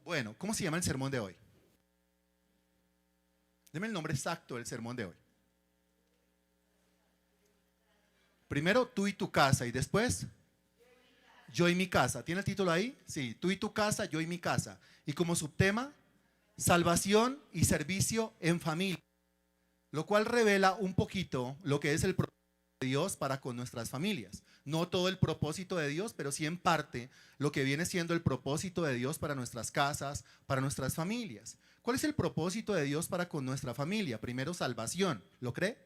Bueno, ¿cómo se llama el sermón de hoy? Deme el nombre exacto del sermón de hoy. Primero, tú y tu casa, y después, yo y mi casa. ¿Tiene el título ahí? Sí, tú y tu casa, yo y mi casa. Y como subtema, salvación y servicio en familia. Lo cual revela un poquito lo que es el propósito de Dios para con nuestras familias. No todo el propósito de Dios, pero sí en parte lo que viene siendo el propósito de Dios para nuestras casas, para nuestras familias. ¿Cuál es el propósito de Dios para con nuestra familia? Primero, salvación. ¿Lo cree?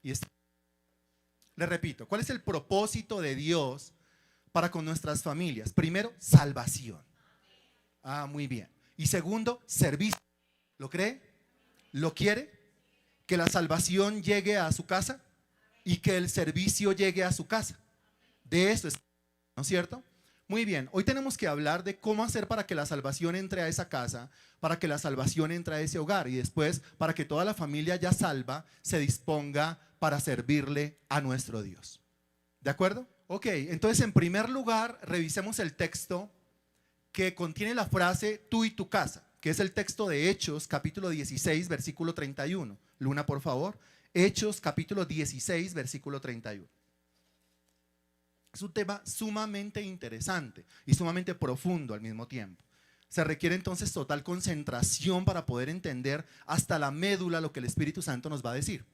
Le repito, ¿cuál es el propósito de Dios para con nuestras familias? Primero, salvación. Ah, muy bien. Y segundo, servicio. ¿Lo cree? ¿Lo quiere? Que la salvación llegue a su casa y que el servicio llegue a su casa. De eso es, ¿no es cierto? Muy bien, hoy tenemos que hablar de cómo hacer para que la salvación entre a esa casa, para que la salvación entre a ese hogar y después para que toda la familia ya salva se disponga para servirle a nuestro Dios. ¿De acuerdo? Ok, entonces en primer lugar revisemos el texto que contiene la frase tú y tu casa, que es el texto de Hechos capítulo 16 versículo 31. Luna, por favor. Hechos capítulo 16 versículo 31. Es un tema sumamente interesante y sumamente profundo al mismo tiempo. Se requiere entonces total concentración para poder entender hasta la médula lo que el Espíritu Santo nos va a decir.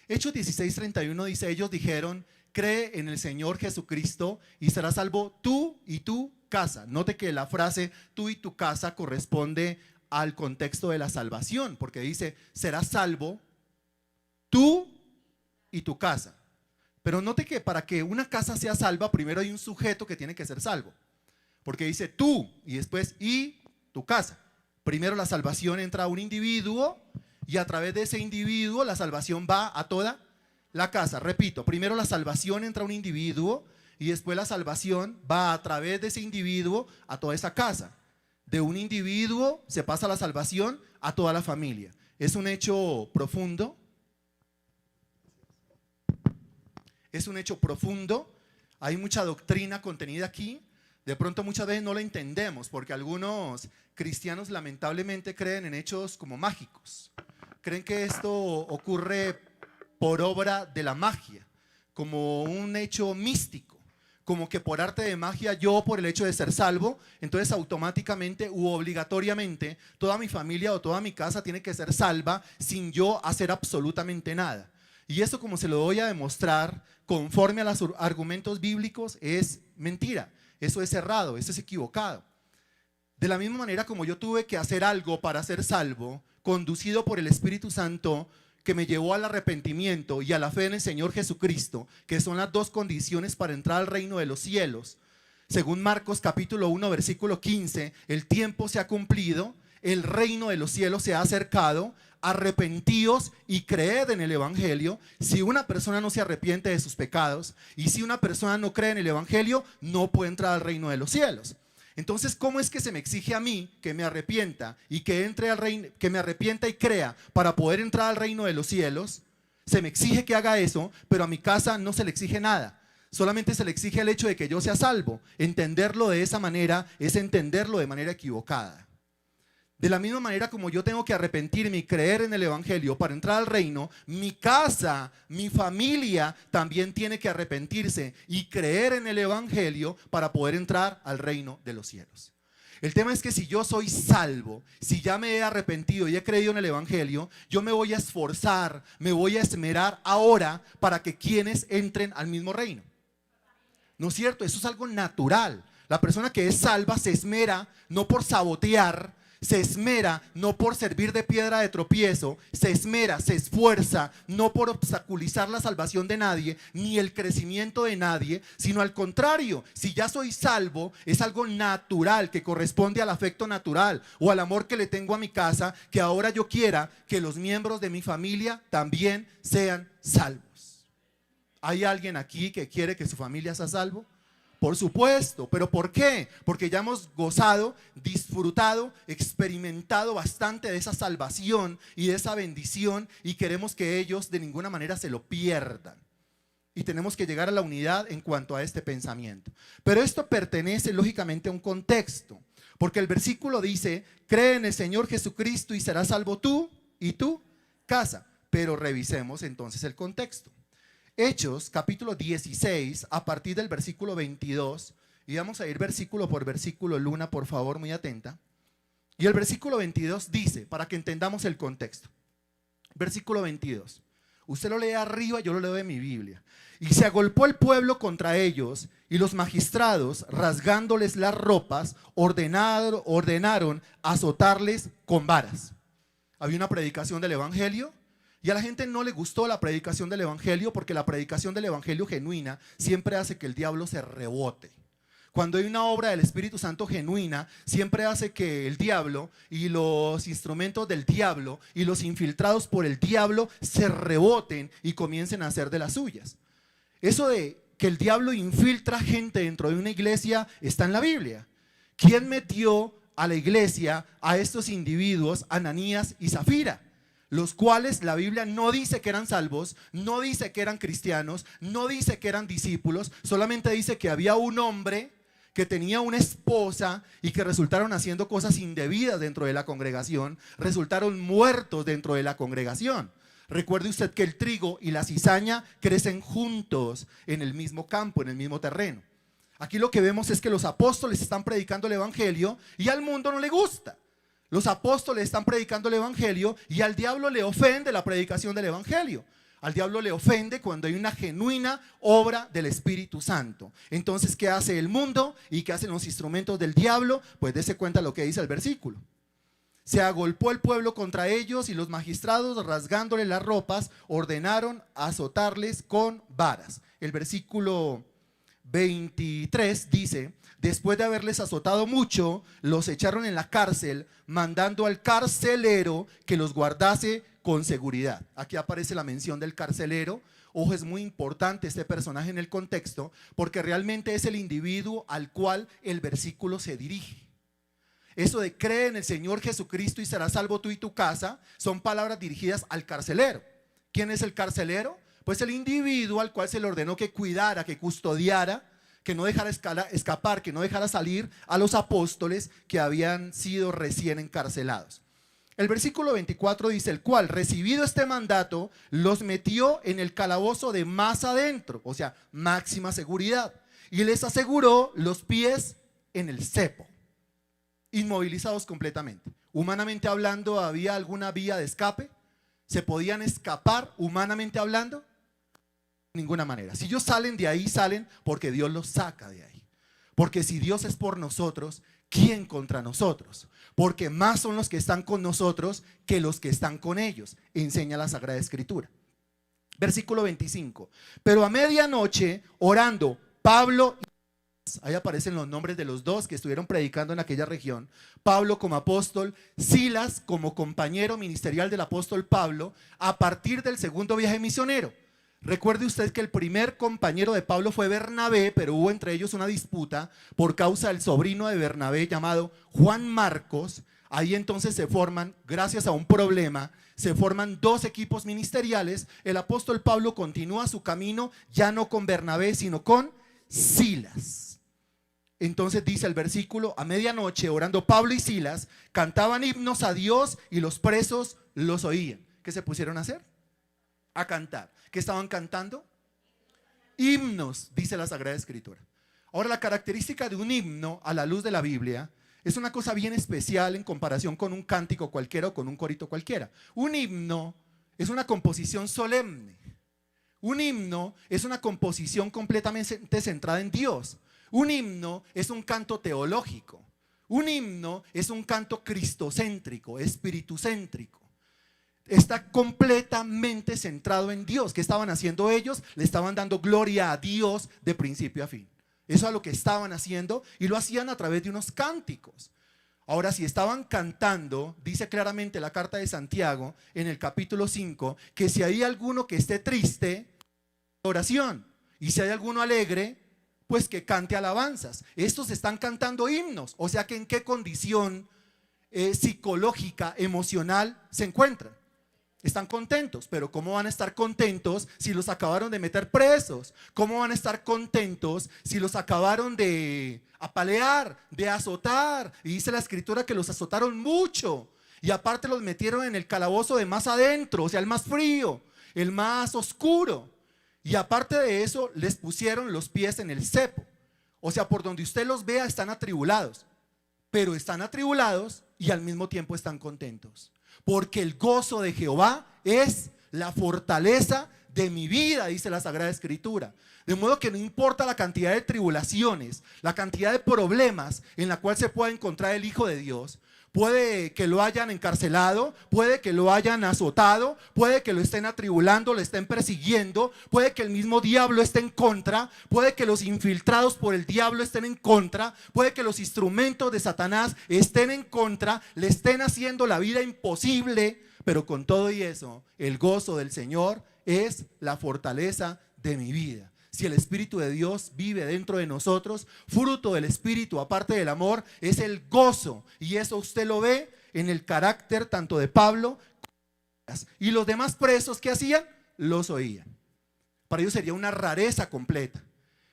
Hechos 16:31 dice, ellos dijeron, cree en el Señor Jesucristo y serás salvo tú y tu casa. Note que la frase tú y tu casa corresponde al contexto de la salvación, porque dice, serás salvo tú y tu casa. Pero note que para que una casa sea salva, primero hay un sujeto que tiene que ser salvo. Porque dice tú y después y tu casa. Primero la salvación entra a un individuo y a través de ese individuo la salvación va a toda la casa. Repito, primero la salvación entra a un individuo y después la salvación va a través de ese individuo a toda esa casa. De un individuo se pasa la salvación a toda la familia. Es un hecho profundo. Es un hecho profundo, hay mucha doctrina contenida aquí, de pronto muchas veces no la entendemos porque algunos cristianos lamentablemente creen en hechos como mágicos, creen que esto ocurre por obra de la magia, como un hecho místico, como que por arte de magia yo por el hecho de ser salvo, entonces automáticamente u obligatoriamente toda mi familia o toda mi casa tiene que ser salva sin yo hacer absolutamente nada. Y eso, como se lo voy a demostrar conforme a los argumentos bíblicos, es mentira, eso es errado, eso es equivocado. De la misma manera como yo tuve que hacer algo para ser salvo, conducido por el Espíritu Santo, que me llevó al arrepentimiento y a la fe en el Señor Jesucristo, que son las dos condiciones para entrar al reino de los cielos. Según Marcos capítulo 1 versículo 15, el tiempo se ha cumplido, el reino de los cielos se ha acercado, arrepentíos y creed en el evangelio. Si una persona no se arrepiente de sus pecados y si una persona no cree en el evangelio, no puede entrar al reino de los cielos. Entonces, ¿cómo es que se me exige a mí que me arrepienta y que entre al reino, que me arrepienta y crea para poder entrar al reino de los cielos? Se me exige que haga eso, pero a mi casa no se le exige nada. Solamente se le exige el hecho de que yo sea salvo. Entenderlo de esa manera es entenderlo de manera equivocada. De la misma manera como yo tengo que arrepentirme y creer en el evangelio para entrar al reino, mi casa, mi familia también tiene que arrepentirse y creer en el evangelio para poder entrar al reino de los cielos. El tema es que si yo soy salvo, si ya me he arrepentido y he creído en el evangelio, yo me voy a esforzar, me voy a esmerar ahora para que quienes entren al mismo reino. ¿No es cierto? Eso es algo natural. La persona que es salva se esmera no por sabotear, se esmera no por servir de piedra de tropiezo, se esmera, se esfuerza no por obstaculizar la salvación de nadie, ni el crecimiento de nadie, sino al contrario, si ya soy salvo, es algo natural que corresponde al afecto natural o al amor que le tengo a mi casa, que ahora yo quiera que los miembros de mi familia también sean salvos. ¿Hay alguien aquí que quiere que su familia sea salvo? Por supuesto, pero ¿por qué? Porque ya hemos gozado, disfrutado, experimentado bastante de esa salvación y de esa bendición y queremos que ellos de ninguna manera se lo pierdan. Y tenemos que llegar a la unidad en cuanto a este pensamiento. Pero esto pertenece lógicamente a un contexto, Porque el versículo dice, cree en el Señor Jesucristo y serás salvo tú y tu casa. Pero revisemos entonces el contexto. Hechos, capítulo 16, a partir del versículo 22, y vamos a ir versículo por versículo, Luna, por favor, muy atenta. Y el versículo 22 dice, para que entendamos el contexto, versículo 22, usted lo lee arriba, yo lo leo de mi Biblia. Y se agolpó el pueblo contra ellos, y los magistrados, rasgándoles las ropas, ordenaron azotarles con varas. Había una predicación del evangelio, y a la gente no le gustó la predicación del evangelio, porque la predicación del evangelio genuina siempre hace que el diablo se rebote. Cuando hay una obra del Espíritu Santo genuina, siempre hace que el diablo y los instrumentos del diablo y los infiltrados por el diablo se reboten y comiencen a hacer de las suyas. Eso de que el diablo infiltra gente dentro de una iglesia está en la Biblia. ¿Quién metió a la iglesia a estos individuos, Ananías y Zafira? Los cuales la Biblia no dice que eran salvos, no dice que eran cristianos, no dice que eran discípulos, solamente dice que había un hombre que tenía una esposa y que resultaron haciendo cosas indebidas dentro de la congregación, resultaron muertos dentro de la congregación. Recuerde usted que el trigo y la cizaña crecen juntos en el mismo campo, en el mismo terreno. Aquí lo que vemos es que los apóstoles están predicando el evangelio y al mundo no le gusta. Los apóstoles están predicando el evangelio y al diablo le ofende la predicación del evangelio. Al diablo le ofende cuando hay una genuina obra del Espíritu Santo. Entonces, ¿qué hace el mundo y qué hacen los instrumentos del diablo? Pues dése cuenta lo que dice el versículo. Se agolpó el pueblo contra ellos y los magistrados, rasgándole las ropas, ordenaron azotarles con varas. El versículo 23 dice, después de haberles azotado mucho, los echaron en la cárcel, mandando al carcelero que los guardase con seguridad. Aquí aparece la mención del carcelero. Ojo, es muy importante este personaje en el contexto, porque realmente es el individuo al cual el versículo se dirige. Eso de cree en el Señor Jesucristo y serás salvo tú y tu casa, son palabras dirigidas al carcelero. ¿Quién es el carcelero? Pues el individuo al cual se le ordenó que cuidara, que custodiara, que no dejara escapar, que no dejara salir a los apóstoles que habían sido recién encarcelados. El versículo 24 dice, el cual, recibido este mandato, los metió en el calabozo de más adentro, o sea, máxima seguridad, y les aseguró los pies en el cepo, inmovilizados completamente. Humanamente hablando, ¿había alguna vía de escape? ¿Se podían escapar humanamente hablando? De ninguna manera. Si ellos salen de ahí, salen porque Dios los saca de ahí. Porque si Dios es por nosotros, ¿quién contra nosotros? Porque más son los que están con nosotros que los que están con ellos, enseña la Sagrada Escritura. Versículo 25. Pero a medianoche, orando, Pablo, ahí aparecen los nombres de los dos que estuvieron predicando en aquella región, Pablo como apóstol, Silas como compañero ministerial del apóstol Pablo, a partir del segundo viaje misionero. Recuerde usted que el primer compañero de Pablo fue Bernabé, pero hubo entre ellos una disputa por causa del sobrino de Bernabé llamado Juan Marcos. Ahí entonces se forman, gracias a un problema, se forman dos equipos ministeriales. El apóstol Pablo continúa su camino ya no con Bernabé, sino con Silas. Entonces dice el versículo, a medianoche orando Pablo y Silas, cantaban himnos a Dios y los presos los oían. ¿Qué se pusieron a hacer? A cantar. ¿Qué estaban cantando? Himnos, dice la Sagrada Escritura. Ahora, la característica de un himno a la luz de la Biblia es una cosa bien especial en comparación con un cántico cualquiera o con un corito cualquiera. Un himno es una composición solemne. Un himno es una composición completamente centrada en Dios. Un himno es un canto teológico. Un himno es un canto cristocéntrico, espiritucéntrico. Está completamente centrado en Dios. ¿Qué estaban haciendo ellos? Le estaban dando gloria a Dios de principio a fin. Eso es lo que estaban haciendo y lo hacían a través de unos cánticos. Ahora, si estaban cantando, dice claramente la carta de Santiago en el capítulo 5, que si hay alguno que esté triste, oración. Y si hay alguno alegre, pues que cante alabanzas. Estos están cantando himnos, o sea que en qué condición psicológica, emocional se encuentran. Están contentos, pero ¿cómo van a estar contentos si los acabaron de meter presos? ¿Cómo van a estar contentos si los acabaron de apalear, de azotar? Y dice la escritura que los azotaron mucho y aparte los metieron en el calabozo de más adentro, o sea, el más frío, el más oscuro. Y aparte de eso, les pusieron los pies en el cepo. O sea, por donde usted los vea, están atribulados. Pero están atribulados y al mismo tiempo están contentos. Porque el gozo de Jehová es la fortaleza de mi vida, dice la Sagrada Escritura. De modo que no importa la cantidad de tribulaciones, la cantidad de problemas en la cual se pueda encontrar el Hijo de Dios. Puede que lo hayan encarcelado, puede que lo hayan azotado, puede que lo estén atribulando, lo estén persiguiendo, puede que el mismo diablo esté en contra, puede que los infiltrados por el diablo estén en contra, puede que los instrumentos de Satanás estén en contra, le estén haciendo la vida imposible, pero con todo y eso, el gozo del Señor es la fortaleza de mi vida. Si el Espíritu de Dios vive dentro de nosotros, fruto del Espíritu, aparte del amor, es el gozo. Y eso usted lo ve en el carácter tanto de Pablo y los demás presos que hacían, los oían. Para ellos sería una rareza completa.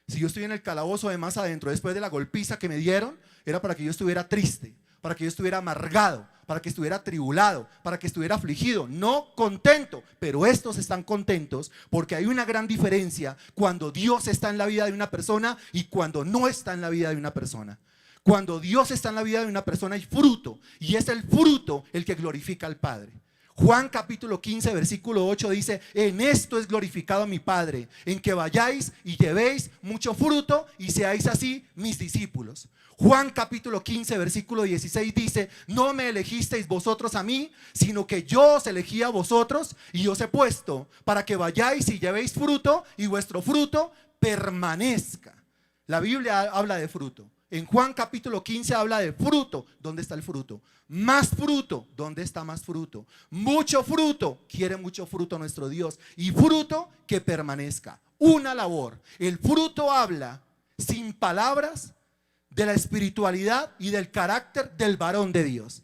Si yo estoy en el calabozo de más adentro, después de la golpiza que me dieron, era para que yo estuviera triste, para que yo estuviera amargado, para que estuviera atribulado, para que estuviera afligido, no contento. Pero estos están contentos porque hay una gran diferencia cuando Dios está en la vida de una persona y cuando no está en la vida de una persona. Cuando Dios está en la vida de una persona hay fruto, y es el fruto el que glorifica al Padre. Juan capítulo 15 versículo 8 dice: en esto es glorificado mi Padre, en que vayáis y llevéis mucho fruto y seáis así mis discípulos. Juan capítulo 15 versículo 16 dice: no me elegisteis vosotros a mí, sino que yo os elegí a vosotros y os he puesto para que vayáis y llevéis fruto y vuestro fruto permanezca. La Biblia habla de fruto. En Juan capítulo 15 habla de fruto. ¿Dónde está el fruto? Más fruto. ¿Dónde está más fruto? Mucho fruto. Quiere mucho fruto nuestro Dios. Y fruto que permanezca. Una labor. El fruto habla sin palabras de la espiritualidad y del carácter del varón de Dios.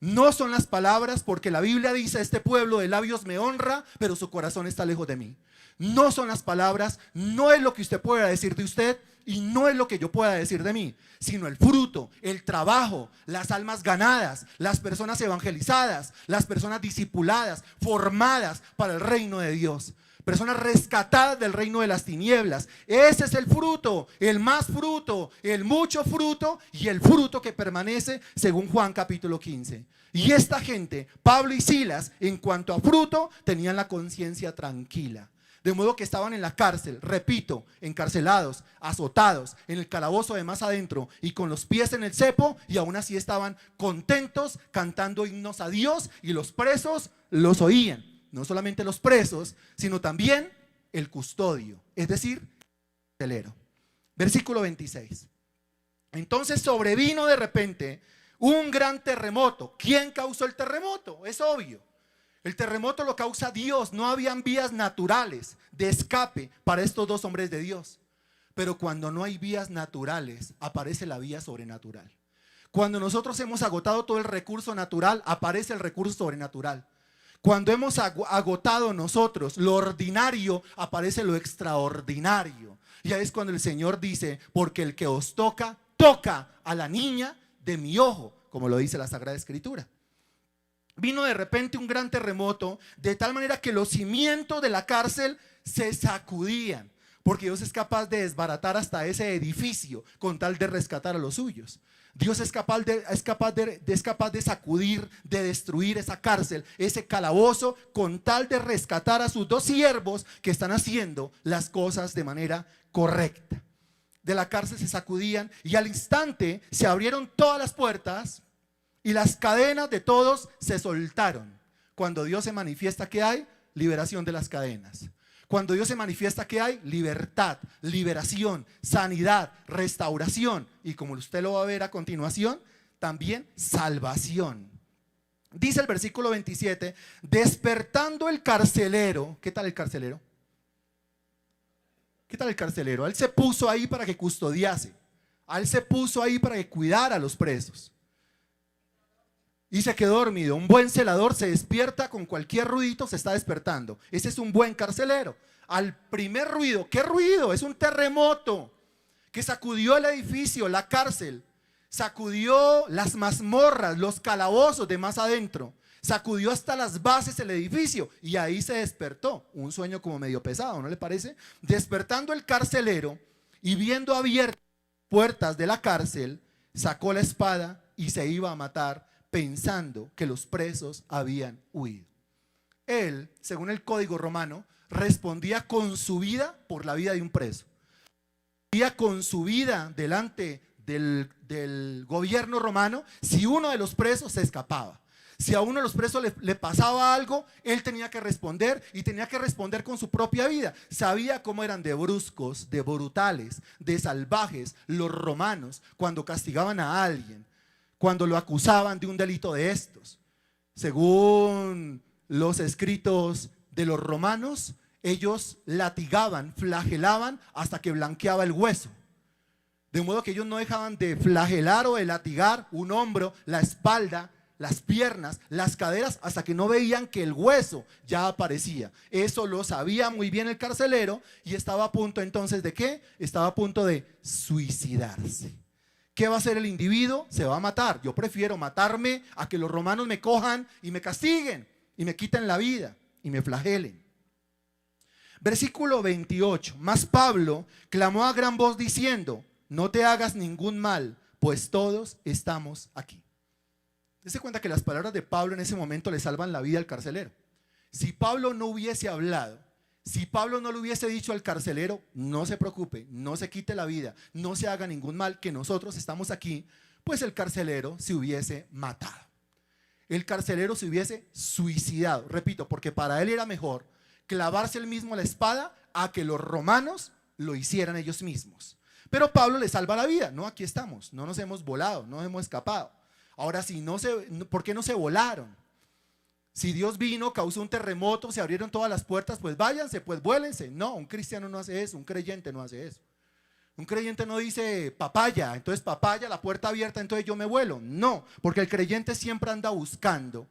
No son las palabras, porque la Biblia dice: este pueblo de labios me honra, pero su corazón está lejos de mí. No son las palabras, no es lo que usted pueda decir de usted y no es lo que yo pueda decir de mí, sino el fruto, el trabajo, las almas ganadas, las personas evangelizadas, las personas discipuladas, formadas para el reino de Dios. Personas rescatadas del reino de las tinieblas. Ese es el fruto, el más fruto, el mucho fruto y el fruto que permanece, según Juan capítulo 15. Y esta gente, Pablo y Silas, en cuanto a fruto, tenían la conciencia tranquila. De modo que estaban en la cárcel, repito, encarcelados, azotados, en el calabozo de más adentro y con los pies en el cepo, y aún así estaban contentos, cantando himnos a Dios, y los presos los oían. No solamente los presos, sino también el custodio, es decir, el carcelero. Versículo 26. Entonces sobrevino de repente un gran terremoto. ¿Quién causó el terremoto? Es obvio. El terremoto lo causa Dios. No habían vías naturales de escape para estos dos hombres de Dios. Pero cuando no hay vías naturales, aparece la vía sobrenatural. Cuando nosotros hemos agotado todo el recurso natural, aparece el recurso sobrenatural. Cuando hemos agotado nosotros lo ordinario, aparece lo extraordinario. Y ahí es cuando el Señor dice: porque el que os toca, toca a la niña de mi ojo, como lo dice la Sagrada Escritura. Vino de repente un gran terremoto, de tal manera que los cimientos de la cárcel se sacudían, porque Dios es capaz de desbaratar hasta ese edificio con tal de rescatar a los suyos. Dios es capaz de sacudir, de destruir esa cárcel, ese calabozo, con tal de rescatar a sus dos siervos que están haciendo las cosas de manera correcta. De la cárcel se sacudían y al instante se abrieron todas las puertas y las cadenas de todos se soltaron. Cuando Dios se manifiesta, ¿qué hay? Liberación de las cadenas. Cuando Dios se manifiesta, ¿qué hay? Libertad, liberación, sanidad, restauración. Y como usted lo va a ver a continuación, también salvación. Dice el versículo 27, despertando el carcelero. ¿Qué tal el carcelero? ¿Qué tal el carcelero? Él se puso ahí para que custodiase. Él se puso ahí para que cuidara a los presos. y se quedó dormido. Un buen celador se despierta con cualquier ruidito, se está despertando. Ese es un buen carcelero. Al primer ruido, ¿qué ruido? Es un terremoto que sacudió el edificio, la cárcel, sacudió las mazmorras, los calabozos de más adentro, sacudió hasta las bases del edificio y ahí se despertó. Un sueño como medio pesado, ¿no le parece? Despertando el carcelero y viendo abiertas puertas de la cárcel, sacó la espada y se iba a matar pensando que los presos habían huido. Él, según el código romano, respondía con su vida por la vida de un preso. Respondía con su vida delante del gobierno romano si uno de los presos se escapaba. Si a uno de los presos le pasaba algo, él tenía que responder y tenía que responder con su propia vida. Sabía cómo eran de bruscos, de brutales, de salvajes los romanos cuando castigaban a alguien, cuando lo acusaban de un delito de estos. Según los escritos de los romanos, ellos latigaban, flagelaban hasta que blanqueaba el hueso. De modo que ellos no dejaban de flagelar o de latigar un hombro, la espalda, las piernas, las caderas, hasta que no veían que el hueso ya aparecía. Eso lo sabía muy bien el carcelero y estaba a punto entonces ¿de qué? Estaba a punto de suicidarse. ¿Qué va a hacer el individuo? Se va a matar. Yo prefiero matarme a que los romanos me cojan y me castiguen y me quiten la vida y me flagelen. Versículo 28. Mas Pablo clamó a gran voz diciendo: no te hagas ningún mal, pues todos estamos aquí. Dese cuenta que las palabras de Pablo en ese momento le salvan la vida al carcelero. Si Pablo no hubiese hablado, si Pablo no le hubiese dicho al carcelero: no se preocupe, no se quite la vida, no se haga ningún mal, que nosotros estamos aquí, pues el carcelero se hubiese matado. El carcelero se hubiese suicidado, repito, porque para él era mejor clavarse él mismo la espada a que los romanos lo hicieran ellos mismos. Pero Pablo le salva la vida. No, aquí estamos, no nos hemos volado, no nos hemos escapado. Ahora sí, ¿por qué no se volaron? Si Dios vino, causó un terremoto, se abrieron todas las puertas, pues váyanse, pues vuélense. No, un cristiano no hace eso, un creyente no hace eso. Un creyente no dice papaya, entonces papaya, la puerta abierta, entonces yo me vuelo. No, porque el creyente siempre anda buscando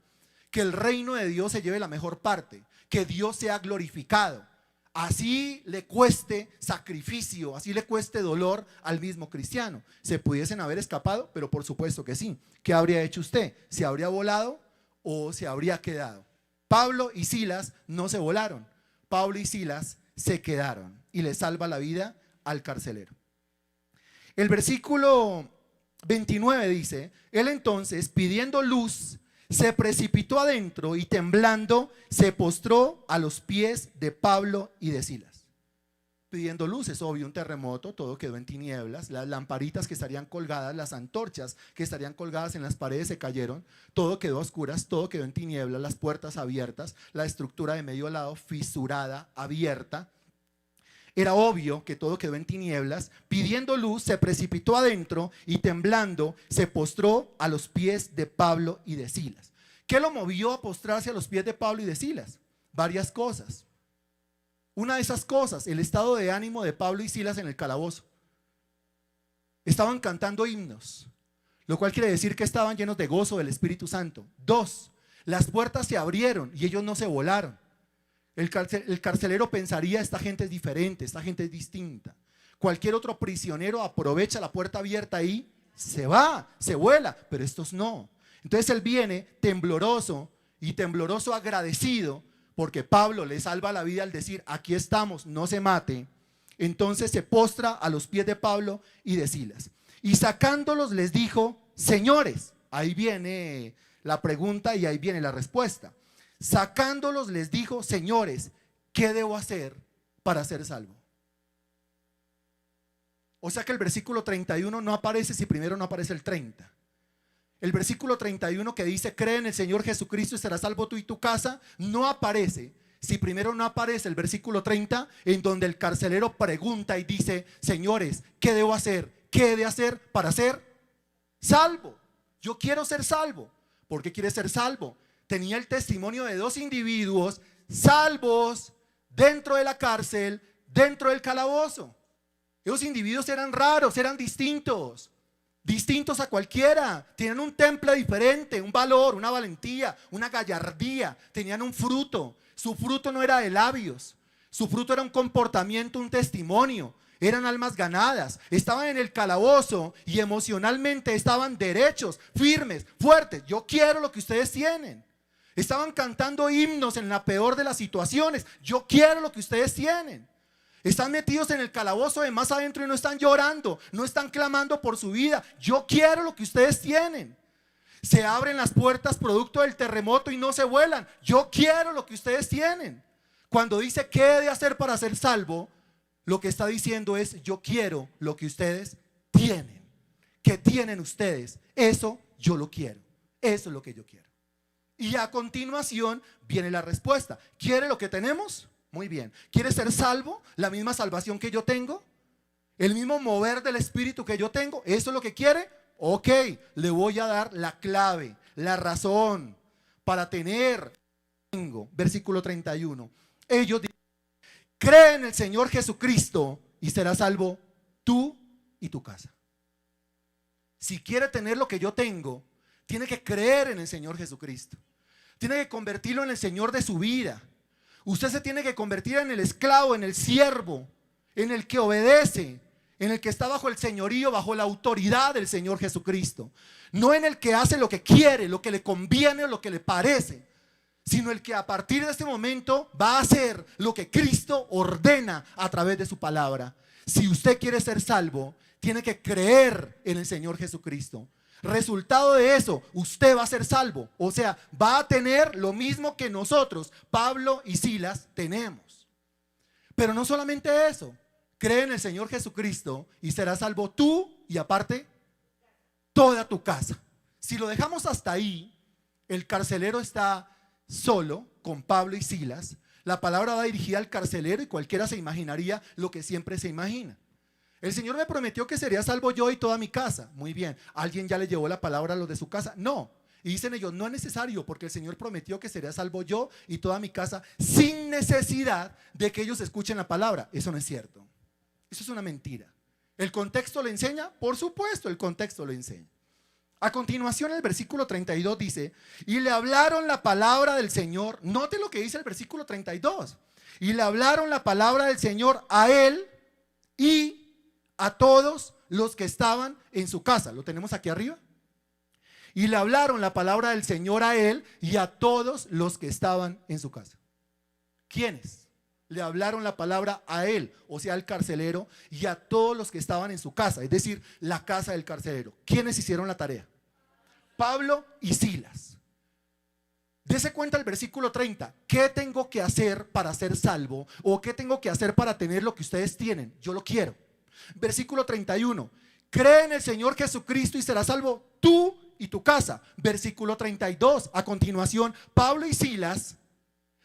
que el reino de Dios se lleve la mejor parte, que Dios sea glorificado. Así le cueste sacrificio, así le cueste dolor al mismo cristiano. ¿Se pudiesen haber escapado? Pero por supuesto que sí. ¿Qué habría hecho usted? ¿Se habría volado o se habría quedado? Pablo y Silas no se volaron. Pablo y Silas se quedaron y le salva la vida al carcelero. El versículo 29 dice: él entonces, pidiendo luz, se precipitó adentro y temblando se postró a los pies de Pablo y de Silas. Pidiendo luz, es obvio, un terremoto, todo quedó en tinieblas, las lamparitas que estarían colgadas, las antorchas que estarían colgadas en las paredes se cayeron, todo quedó a oscuras, todo quedó en tinieblas, las puertas abiertas, la estructura de medio lado fisurada, abierta. Era obvio que todo quedó en tinieblas. Pidiendo luz, se precipitó adentro y temblando se postró a los pies de Pablo y de Silas. ¿Qué lo movió a postrarse a los pies de Pablo y de Silas? Varias cosas. Una de esas cosas, el estado de ánimo de Pablo y Silas en el calabozo. Estaban cantando himnos, lo cual quiere decir que estaban llenos de gozo del Espíritu Santo. 2, las puertas se abrieron y ellos no se volaron. El carcelero pensaría: esta gente es diferente, esta gente es distinta. Cualquier otro prisionero aprovecha la puerta abierta y se va, se vuela, pero estos no. Entonces él viene tembloroso y tembloroso agradecido porque Pablo le salva la vida al decir: aquí estamos, no se mate. Entonces se postra a los pies de Pablo y de Silas. Y sacándolos les dijo: señores, ahí viene la pregunta y ahí viene la respuesta. Sacándolos les dijo: señores, ¿qué debo hacer para ser salvo? O sea que el versículo 31 no aparece si primero no aparece el 30. El versículo 31 que dice: cree en el Señor Jesucristo y serás salvo tú y tu casa, no aparece si primero no aparece el versículo 30, en donde el carcelero pregunta y dice: señores, ¿qué debo hacer? ¿Qué he de hacer para ser salvo? Yo quiero ser salvo. ¿Por qué quieres ser salvo? Tenía el testimonio de 2 individuos salvos dentro de la cárcel, dentro del calabozo. Esos individuos eran raros, eran distintos. distintos a cualquiera, tenían un temple diferente, un valor, una valentía, una gallardía, tenían un fruto. Su fruto no era de labios, su fruto era un comportamiento, un testimonio. Eran almas ganadas, estaban en el calabozo y emocionalmente estaban derechos, firmes, fuertes. Yo quiero lo que ustedes tienen. Estaban cantando himnos en la peor de las situaciones. Yo quiero lo que ustedes tienen. Están metidos en el calabozo de más adentro y no están llorando, no están clamando por su vida. Yo quiero lo que ustedes tienen. Se abren las puertas producto del terremoto y no se vuelan. Yo quiero lo que ustedes tienen. Cuando dice qué he de hacer para ser salvo, lo que está diciendo es: yo quiero lo que ustedes tienen. ¿Qué tienen ustedes? Eso yo lo quiero. Eso es lo que yo quiero. Y a continuación viene la respuesta. ¿Quiere lo que tenemos? Muy bien. ¿Quiere ser salvo? ¿La misma salvación que yo tengo? ¿El mismo mover del Espíritu que yo tengo? ¿Eso es lo que quiere? Ok, le voy a dar la clave, la razón para tener. Versículo 31. Ellos dicen: cree en el Señor Jesucristo y serás salvo tú y tu casa. Si quiere tener lo que yo tengo, tiene que creer en el Señor Jesucristo. Tiene que convertirlo en el Señor de su vida. Usted se tiene que convertir en el esclavo, en el siervo, en el que obedece, en el que está bajo el señorío, bajo la autoridad del Señor Jesucristo. No en el que hace lo que quiere, lo que le conviene o lo que le parece, sino el que a partir de este momento va a hacer lo que Cristo ordena a través de su palabra. Si usted quiere ser salvo, tiene que creer en el Señor Jesucristo. Resultado de eso, usted va a ser salvo. O sea, va a tener lo mismo que nosotros, Pablo y Silas, tenemos. Pero no solamente eso, cree en el Señor Jesucristo y serás salvo tú y aparte toda tu casa. Si lo dejamos hasta ahí, el carcelero está solo con Pablo y Silas. La palabra va dirigida al carcelero y cualquiera se imaginaría lo que siempre se imagina. El Señor me prometió que sería salvo yo y toda mi casa. Muy bien. ¿Alguien ya le llevó la palabra a los de su casa? No. Y dicen ellos: no es necesario, porque el Señor prometió que sería salvo yo y toda mi casa, sin necesidad de que ellos escuchen la palabra. Eso no es cierto. Eso es una mentira. ¿El contexto le enseña? Por supuesto, el contexto lo enseña. A continuación, el versículo 32 dice: y le hablaron la palabra del Señor. Note lo que dice el versículo 32. Y le hablaron la palabra del Señor a él y a todos los que estaban en su casa. ¿Lo tenemos aquí arriba? Y le hablaron la palabra del Señor a él y a todos los que estaban en su casa. ¿Quiénes? Le hablaron la palabra a él, o sea, al carcelero, y a todos los que estaban en su casa, es decir, la casa del carcelero. ¿Quiénes hicieron la tarea? Pablo y Silas. Dese cuenta el versículo 30. ¿Qué tengo que hacer para ser salvo? ¿O qué tengo que hacer para tener lo que ustedes tienen? Yo lo quiero. Versículo 31. Cree en el Señor Jesucristo y serás salvo tú y tu casa. Versículo 32. A continuación, Pablo y Silas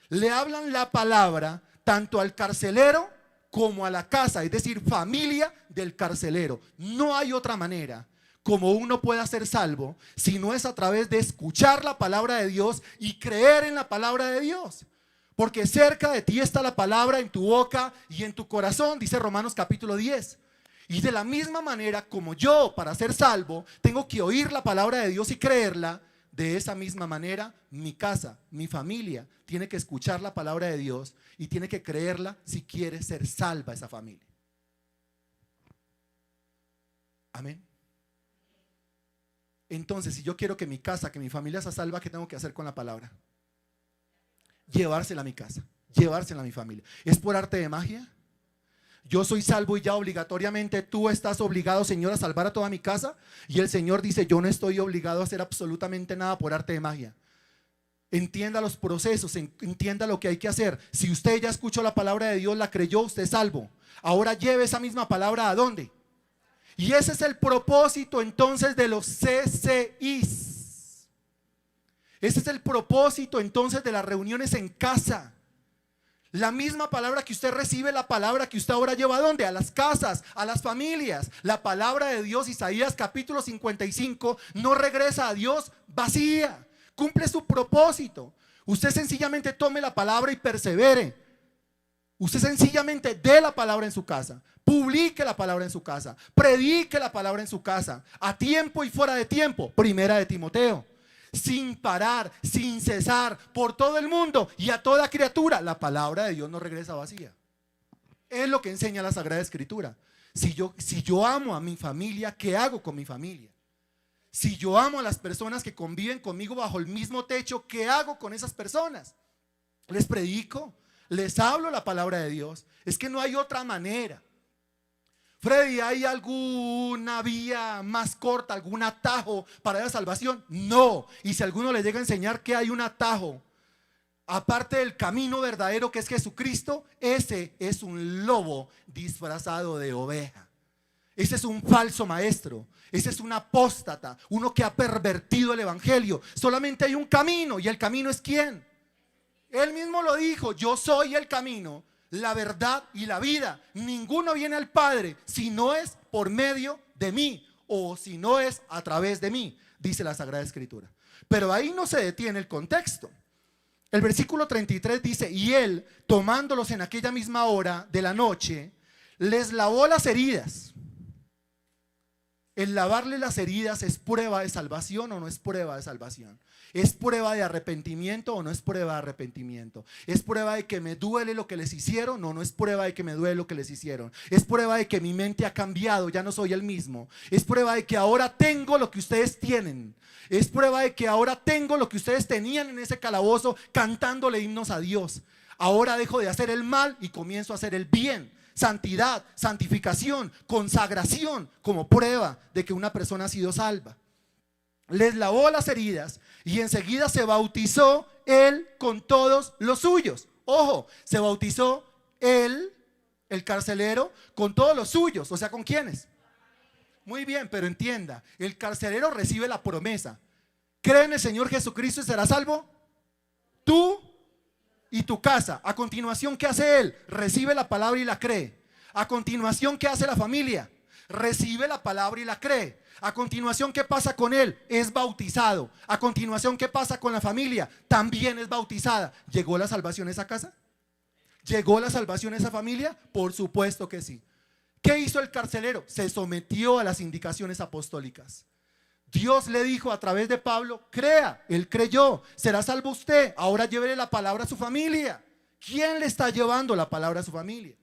le hablan la palabra tanto al carcelero como a la casa, es decir, familia del carcelero. No hay otra manera como uno pueda ser salvo si no es a través de escuchar la palabra de Dios y creer en la palabra de Dios. Porque cerca de ti está la palabra, en tu boca y en tu corazón, dice Romanos capítulo 10. Y de la misma manera como yo, para ser salvo, tengo que oír la palabra de Dios y creerla, de esa misma manera mi casa, mi familia, tiene que escuchar la palabra de Dios y tiene que creerla si quiere ser salva esa familia. Amén. Entonces, si yo quiero que mi casa, que mi familia sea salva, ¿qué tengo que hacer con la palabra? Llevársela a mi casa, llevársela a mi familia. ¿Es por arte de magia? Yo soy salvo y ya obligatoriamente tú estás obligado, Señor, a salvar a toda mi casa. Y el Señor dice: yo no estoy obligado a hacer absolutamente nada por arte de magia. Entienda los procesos, entienda lo que hay que hacer. Si usted ya escuchó la palabra de Dios, la creyó, usted es salvo. Ahora lleve esa misma palabra ¿a dónde? Y ese es el propósito entonces de los CCIs. Ese es el propósito entonces de las reuniones en casa. La misma palabra que usted recibe, la palabra que usted ahora lleva ¿a dónde? A las casas, a las familias. La palabra de Dios, Isaías capítulo 55, no regresa a Dios vacía. Cumple su propósito. Usted sencillamente tome la palabra y persevere. Usted sencillamente dé la palabra en su casa. Publique la palabra en su casa, predique la palabra en su casa, a tiempo y fuera de tiempo. Primera de Timoteo. Sin parar, sin cesar, por todo el mundo y a toda criatura. La palabra de Dios no regresa vacía. Es lo que enseña la Sagrada Escritura. Si yo amo a mi familia, ¿qué hago con mi familia? Si yo amo a las personas que conviven conmigo bajo el mismo techo, ¿qué hago con esas personas? Les predico, les hablo la palabra de Dios. Es que no hay otra manera. Freddy, ¿hay alguna vía más corta, algún atajo para la salvación? No. Y si alguno le llega a enseñar que hay un atajo, aparte del camino verdadero que es Jesucristo, ese es un lobo disfrazado de oveja. Ese es un falso maestro. Ese es un apóstata, uno que ha pervertido el evangelio. Solamente hay un camino, y el camino es ¿quién? Él mismo lo dijo: yo soy el camino, la verdad y la vida. Ninguno viene al Padre si no es por medio de mí, o si no es a través de mí, dice la Sagrada Escritura. Pero ahí no se detiene el contexto. El versículo 33 dice: y él, tomándolos en aquella misma hora de la noche, les lavó las heridas. El lavarle las heridas es prueba de salvación o no es prueba de salvación. ¿Es prueba de arrepentimiento o no es prueba de arrepentimiento? ¿Es prueba de que me duele lo que les hicieron? No, no es prueba de que me duele lo que les hicieron. Es prueba de que mi mente ha cambiado, ya no soy el mismo. Es prueba de que ahora tengo lo que ustedes tienen. Es prueba de que ahora tengo lo que ustedes tenían en ese calabozo cantándole himnos a Dios. Ahora dejo de hacer el mal y comienzo a hacer el bien. Santidad, santificación, consagración como prueba de que una persona ha sido salva. Les lavó las heridas y enseguida se bautizó él con todos los suyos. Ojo, se bautizó él, el carcelero, con todos los suyos. O sea, ¿con quiénes? Muy bien, pero entienda, el carcelero recibe la promesa: cree en el Señor Jesucristo y serás salvo tú y tu casa. A continuación, ¿qué hace él? Recibe la palabra y la cree. A continuación, ¿qué hace la familia? Recibe la palabra y la cree. A continuación, ¿qué pasa con él? Es bautizado. A continuación, ¿qué pasa con la familia? También es bautizada. ¿Llegó la salvación a esa casa? ¿Llegó la salvación a esa familia? Por supuesto que sí. ¿Qué hizo el carcelero? Se sometió a las indicaciones apostólicas. Dios le dijo a través de Pablo: crea. Él creyó. ¿Será salvo usted? Ahora llévele la palabra a su familia. ¿Quién le está llevando la palabra a su familia?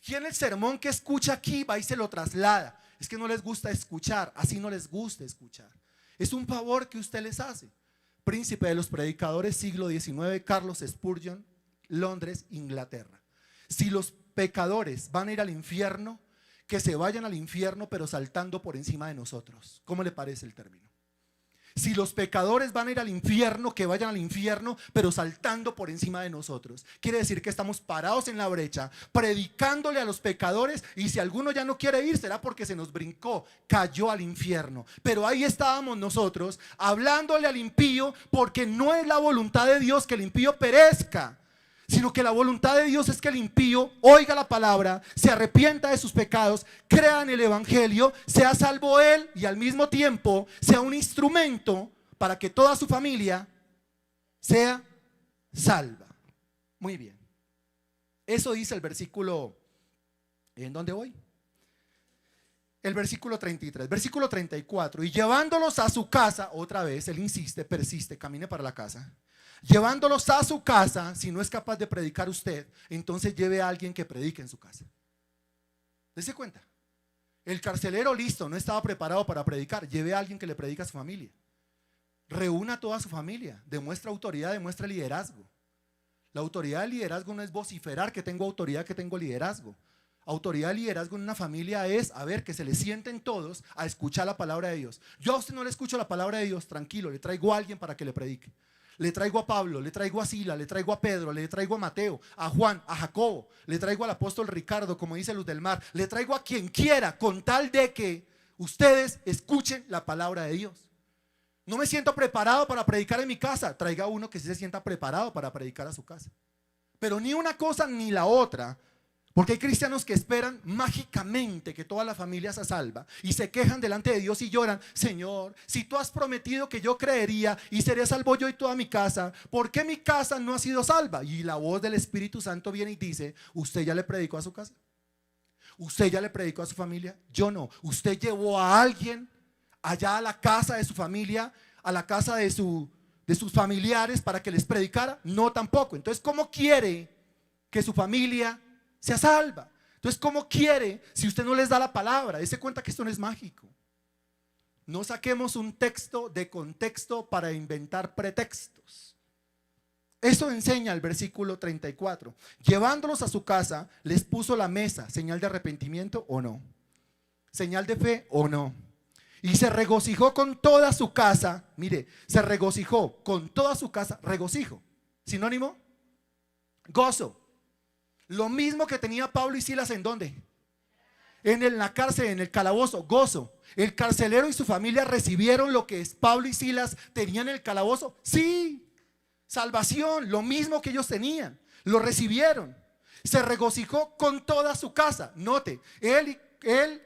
¿Quién el sermón que escucha aquí va y se lo traslada? Es que no les gusta escuchar, así no les gusta escuchar. Es un favor que usted les hace. Príncipe de los predicadores, siglo XIX, Carlos Spurgeon, Londres, Inglaterra. Si los pecadores van a ir al infierno, que se vayan al infierno pero saltando por encima de nosotros. ¿Cómo le parece el término? Si los pecadores van a ir al infierno, que vayan al infierno pero saltando por encima de nosotros. Quiere decir que estamos parados en la brecha, predicándole a los pecadores, y si alguno ya no quiere ir, será porque se nos brincó, cayó al infierno. Pero ahí estábamos nosotros, hablándole al impío, porque no es la voluntad de Dios que el impío perezca, sino que la voluntad de Dios es que el impío oiga la palabra, se arrepienta de sus pecados, crea en el evangelio, sea salvo él y al mismo tiempo sea un instrumento para que toda su familia sea salva. Muy bien. Eso dice el versículo, ¿en dónde voy? El versículo 33, versículo 34. Y llevándolos a su casa, otra vez él insiste, persiste, camine para la casa. Llevándolos a su casa, si no es capaz de predicar usted, entonces lleve a alguien que predique en su casa. Dese cuenta. El carcelero, listo, no estaba preparado para predicar. Lleve a alguien que le predique a su familia. Reúna a toda su familia. Demuestra autoridad, demuestra liderazgo. La autoridad del liderazgo no es vociferar que tengo autoridad, que tengo liderazgo. Autoridad y liderazgo en una familia es, a ver, que se le sienten todos a escuchar la palabra de Dios. Yo a usted no le escucho la palabra de Dios, tranquilo, le traigo a alguien para que le predique. Le traigo a Pablo, le traigo a Sila, le traigo a Pedro, le traigo a Mateo, a Juan, a Jacobo, le traigo al apóstol Ricardo, como dice Luz del Mar, le traigo a quien quiera, con tal de que ustedes escuchen la palabra de Dios. No me siento preparado para predicar en mi casa, traiga uno que sí se sienta preparado para predicar a su casa. Pero ni una cosa ni la otra. Porque hay cristianos que esperan mágicamente que toda la familia se salva y se quejan delante de Dios y lloran: Señor, si tú has prometido que yo creería y seré salvo yo y toda mi casa, ¿por qué mi casa no ha sido salva? Y la voz del Espíritu Santo viene y dice: ¿usted ya le predicó a su casa? ¿Usted ya le predicó a su familia? Yo no. ¿Usted llevó a alguien allá a la casa de su familia, a la casa de sus familiares para que les predicara? No, tampoco. Entonces, ¿cómo quiere que su familia sea salva? Entonces, ¿cómo quiere si usted no les da la palabra? Dese cuenta que esto no es mágico. No saquemos un texto de contexto para inventar pretextos. Eso enseña el versículo 34. Llevándolos a su casa, les puso la mesa, señal de arrepentimiento o no, señal de fe o no. Y se regocijó con toda su casa. Mire, se regocijó con toda su casa. Regocijo, sinónimo, gozo. Lo mismo que tenía Pablo y Silas, ¿en dónde? En la cárcel, en el calabozo, gozo. ¿El carcelero y su familia recibieron lo que Pablo y Silas tenían en el calabozo? Sí, salvación, lo mismo que ellos tenían, lo recibieron. Se regocijó con toda su casa. Note, él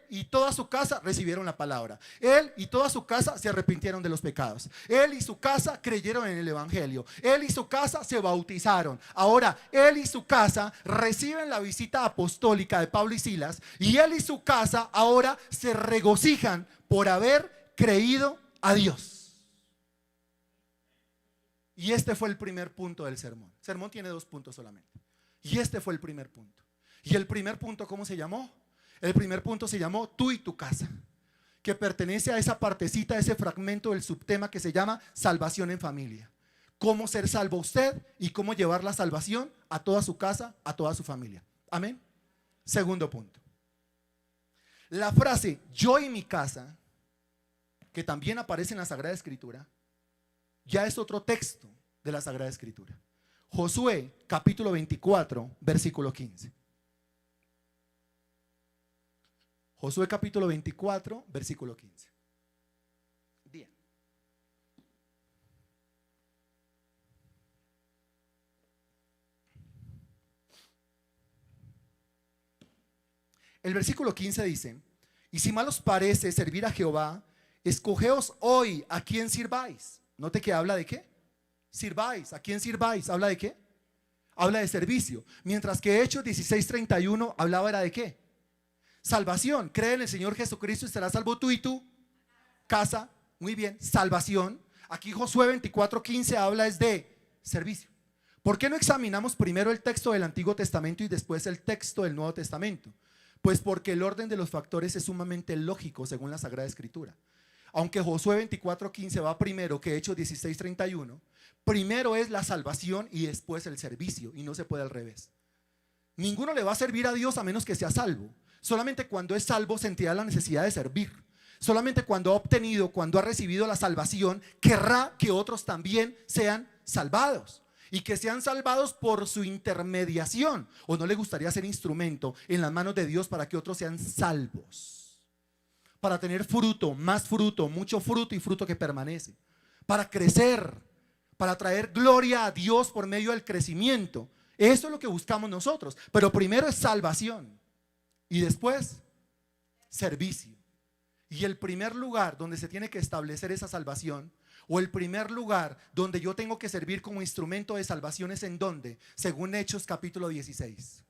y toda su casa recibieron la palabra. Él y toda su casa se arrepintieron de los pecados. Él y su casa creyeron en el evangelio. Él y su casa se bautizaron. Ahora él y su casa reciben la visita apostólica de Pablo y Silas, y él y su casa ahora se regocijan por haber creído a Dios. Y este fue el primer punto del sermón. El sermón tiene 2 puntos solamente, y este fue el primer punto. Y el primer punto, ¿cómo se llamó? El primer punto se llamó tú y tu casa, que pertenece a esa partecita, a ese fragmento del subtema que se llama salvación en familia. Cómo ser salvo usted y cómo llevar la salvación a toda su casa, a toda su familia. Amén. Segundo punto. La frase yo y mi casa, que también aparece en la Sagrada Escritura, ya es otro texto de la Sagrada Escritura. Josué capítulo 24, versículo 15. Josué capítulo 24, versículo 15. Bien. El versículo 15 dice: y si mal os parece servir a Jehová, escogeos hoy a quién sirváis. Note que habla de qué. Sirváis, ¿a quién sirváis? ¿Habla de qué? Habla de servicio. Mientras que Hechos 16:31 hablaba era de qué. Salvación. Cree en el Señor Jesucristo y serás salvo tú y tu casa. Muy bien, salvación. Aquí Josué 24:15 habla es de servicio. ¿Por qué no examinamos primero el texto del Antiguo Testamento y después el texto del Nuevo Testamento? Pues porque el orden de los factores es sumamente lógico según la Sagrada Escritura. Aunque Josué 24:15 va primero que Hechos 16:31, primero es la salvación y después el servicio, y no se puede al revés. Ninguno le va a servir a Dios a menos que sea salvo. Solamente cuando es salvo sentirá la necesidad de servir. Solamente cuando ha obtenido, cuando ha recibido la salvación, querrá que otros también sean salvados, y que sean salvados por su intermediación. ¿O no le gustaría ser instrumento en las manos de Dios para que otros sean salvos? Para tener fruto, más fruto, mucho fruto y fruto que permanece. Para crecer, para traer gloria a Dios por medio del crecimiento. Eso es lo que buscamos nosotros. Pero primero es salvación y después servicio. Y el primer lugar donde se tiene que establecer esa salvación, o el primer lugar donde yo tengo que servir como instrumento de salvación, es en donde, según Hechos capítulo 16,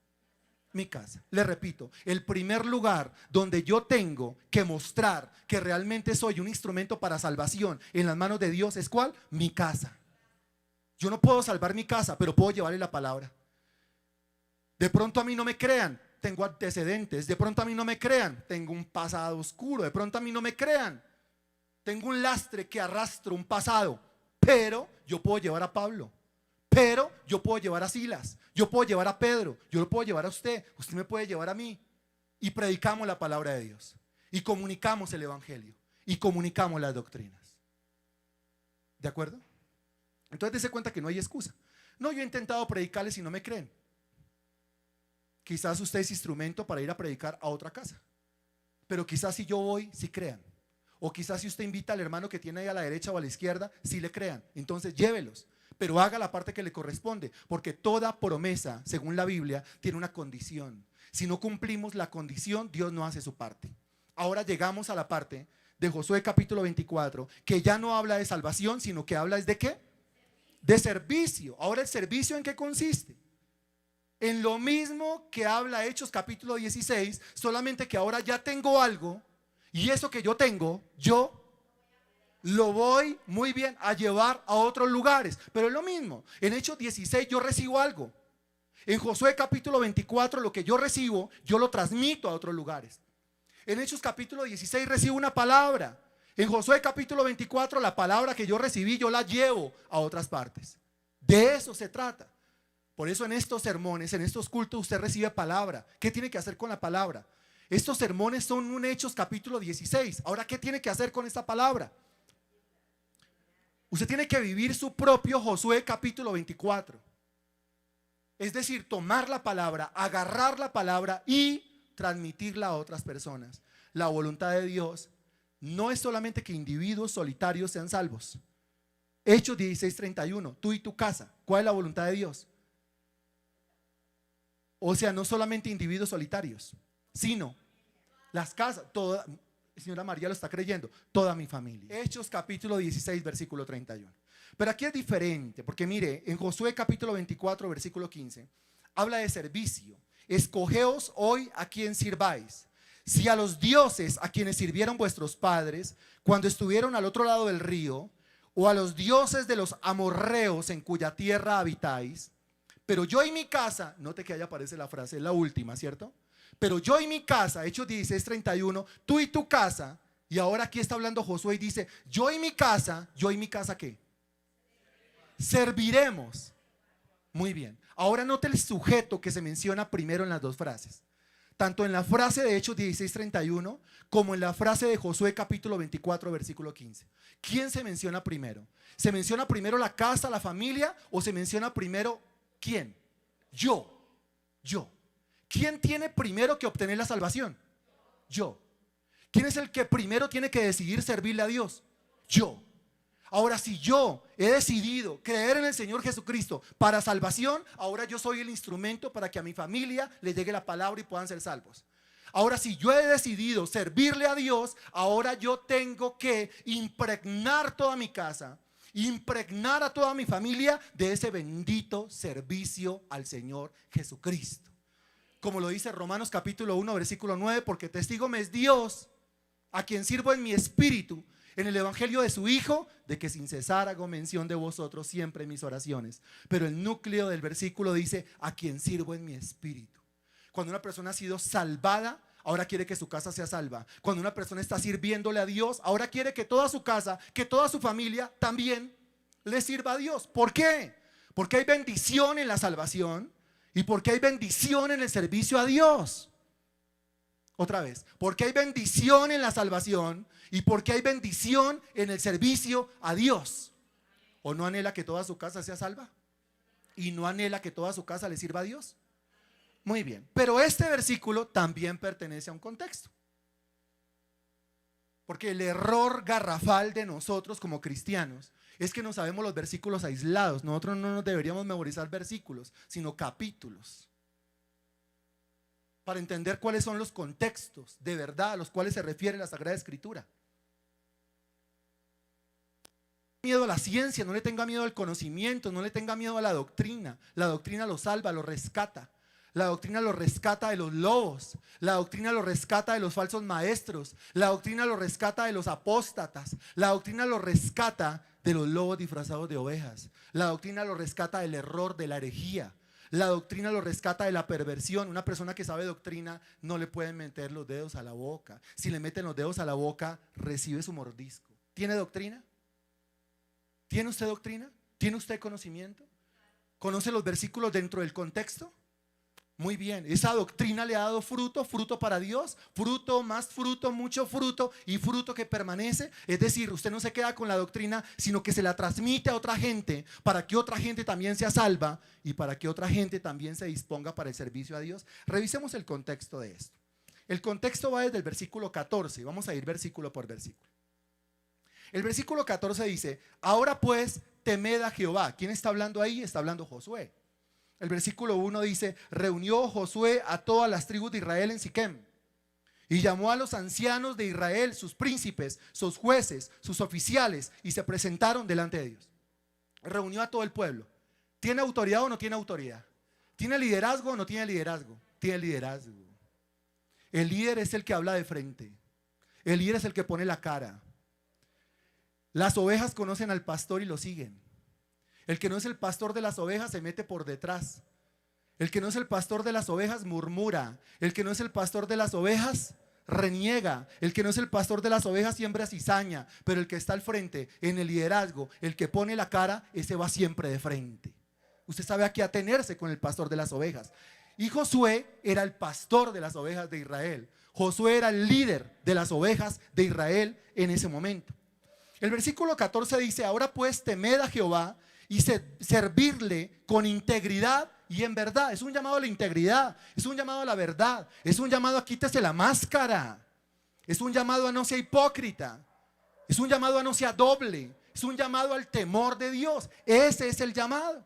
mi casa. Le repito, el primer lugar donde yo tengo que mostrar que realmente soy un instrumento para salvación en las manos de Dios es ¿cuál? Mi casa. Yo no puedo salvar mi casa, pero puedo llevarle la palabra. De pronto a mí no me crean, tengo antecedentes. De pronto a mí no me crean, tengo un pasado oscuro. De pronto a mí no me crean, tengo un lastre que arrastro, un pasado. Pero yo puedo llevar a Pablo, pero yo puedo llevar a Silas, yo puedo llevar a Pedro, yo lo puedo llevar a usted, usted me puede llevar a mí. Y predicamos la palabra de Dios, y comunicamos el evangelio, y comunicamos las doctrinas. ¿De acuerdo? Entonces dése cuenta que no hay excusa. No, yo he intentado predicarles y no me creen. Quizás usted es instrumento para ir a predicar a otra casa, pero quizás si yo voy, sí crean. O quizás si usted invita al hermano que tiene ahí a la derecha o a la izquierda, sí le crean. Entonces llévelos, pero haga la parte que le corresponde, porque toda promesa, según la Biblia, tiene una condición. Si no cumplimos la condición, Dios no hace su parte. Ahora llegamos a la parte de Josué capítulo 24, que ya no habla de salvación, sino que habla es de ¿qué? De servicio. Ahora, ¿el servicio en qué consiste? en lo mismo que habla Hechos capítulo 16, solamente que ahora ya tengo algo y eso que yo tengo, yo lo voy muy bien a llevar a otros lugares. Pero es lo mismo, en Hechos 16 yo recibo algo. En Josué capítulo 24 lo que yo recibo, yo lo transmito a otros lugares. En Hechos capítulo 16 recibo una palabra. En Josué capítulo 24 la palabra que yo recibí yo la llevo a otras partes. De eso se trata. Por eso en estos sermones, en estos cultos usted recibe palabra. ¿Qué tiene que hacer con la palabra? Estos sermones son un Hechos capítulo 16. Ahora, ¿qué tiene que hacer con esta palabra? Usted tiene que vivir su propio Josué capítulo 24. Es decir, tomar la palabra, agarrar la palabra y transmitirla a otras personas. La voluntad de Dios no es solamente que individuos solitarios sean salvos. Hechos 16:31, tú y tu casa. ¿Cuál es la voluntad de Dios? O sea, no solamente individuos solitarios, sino las casas, toda, señora María lo está creyendo, toda mi familia. Hechos capítulo 16, versículo 31. Pero aquí es diferente, porque mire, en Josué capítulo 24, versículo 15, habla de servicio. Escogeos hoy a quien sirváis. Si a los dioses a quienes sirvieron vuestros padres cuando estuvieron al otro lado del río, o a los dioses de los amorreos en cuya tierra habitáis, pero yo y mi casa, note que ahí aparece la frase, es la última, ¿cierto? Pero yo y mi casa, Hechos 16:31, tú y tu casa, y ahora aquí está hablando Josué y dice, yo y mi casa, ¿qué? Serviremos. Muy bien. Ahora note el sujeto que se menciona primero en las dos frases. Tanto en la frase de Hechos 16:31 como en la frase de Josué capítulo 24 versículo 15. ¿Quién se menciona primero? ¿Se menciona primero la casa, la familia o se menciona primero quién? Yo. ¿Quién tiene primero que obtener la salvación? Yo. ¿Quién es el que primero tiene que decidir servirle a Dios? Yo. Ahora, si yo he decidido creer en el Señor Jesucristo para salvación, ahora yo soy el instrumento para que a mi familia le llegue la palabra y puedan ser salvos. Ahora, si yo he decidido servirle a Dios, ahora yo tengo que impregnar toda mi casa, impregnar a toda mi familia de ese bendito servicio al Señor Jesucristo. Como lo dice Romanos capítulo 1, versículo 9, porque testigo me es Dios, a quien sirvo en mi espíritu, en el evangelio de su Hijo, de que sin cesar hago mención de vosotros siempre en mis oraciones. Pero el núcleo del versículo dice, a quien sirvo en mi espíritu. Cuando una persona ha sido salvada, ahora quiere que su casa sea salva. Cuando una persona está sirviéndole a Dios, ahora quiere que toda su casa, que toda su familia también le sirva a Dios. ¿Por qué? Porque hay bendición en la salvación y porque hay bendición en el servicio a Dios. Otra vez, porque hay bendición en la salvación y porque hay bendición en el servicio a Dios. ¿O no anhela que toda su casa sea salva? ¿Y no anhela que toda su casa le sirva a Dios? Muy bien, pero este versículo también pertenece a un contexto. Porque el error garrafal de nosotros como cristianos es que no sabemos los versículos aislados. Nosotros no nos deberíamos memorizar versículos, sino capítulos, para entender cuáles son los contextos de verdad a los cuales se refiere la Sagrada Escritura. No le tenga miedo a la ciencia, no le tenga miedo al conocimiento, no le tenga miedo a la doctrina. La doctrina lo salva, lo rescata. La doctrina lo rescata de los lobos. La doctrina lo rescata de los falsos maestros. La doctrina lo rescata de los apóstatas. La doctrina lo rescata de los lobos disfrazados de ovejas. La doctrina lo rescata del error, de la herejía. La doctrina lo rescata de la perversión. Una persona que sabe doctrina no le pueden meter los dedos a la boca. Si le meten los dedos a la boca, recibe su mordisco. ¿Tiene doctrina? ¿Tiene usted doctrina? ¿Tiene usted conocimiento? ¿Conoce los versículos dentro del contexto? Muy bien, esa doctrina le ha dado fruto, fruto para Dios, fruto, más fruto, mucho fruto y fruto que permanece. Es decir, usted no se queda con la doctrina, sino que se la transmite a otra gente para que otra gente también sea salva y para que otra gente también se disponga para el servicio a Dios. Revisemos el contexto de esto. El contexto va desde el versículo 14, vamos a ir versículo por versículo. El versículo 14 dice, ahora pues temed a Jehová. ¿Quién está hablando ahí? Está hablando Josué. El versículo 1 dice, reunió Josué a todas las tribus de Israel en Siquem y llamó a los ancianos de Israel, sus príncipes, sus jueces, sus oficiales, y se presentaron delante de Dios. Reunió a todo el pueblo. ¿Tiene autoridad o no tiene autoridad? ¿Tiene liderazgo o no tiene liderazgo? Tiene liderazgo. El líder es el que habla de frente. El líder es el que pone la cara. Las ovejas conocen al pastor y lo siguen. El que no es el pastor de las ovejas se mete por detrás. El que no es el pastor de las ovejas murmura. El que no es el pastor de las ovejas reniega. El que no es el pastor de las ovejas siembra cizaña. Pero el que está al frente, en el liderazgo, el que pone la cara, ese va siempre de frente. Usted sabe a qué atenerse con el pastor de las ovejas. Y Josué era el pastor de las ovejas de Israel. Josué era el líder de las ovejas de Israel en ese momento. El versículo 14 dice: ahora pues temed a Jehová y servirle con integridad y en verdad. Es un llamado a la integridad, es un llamado a la verdad, es un llamado a quítese la máscara, es un llamado a no ser hipócrita, es un llamado a no ser doble, es un llamado al temor de Dios. Ese es el llamado.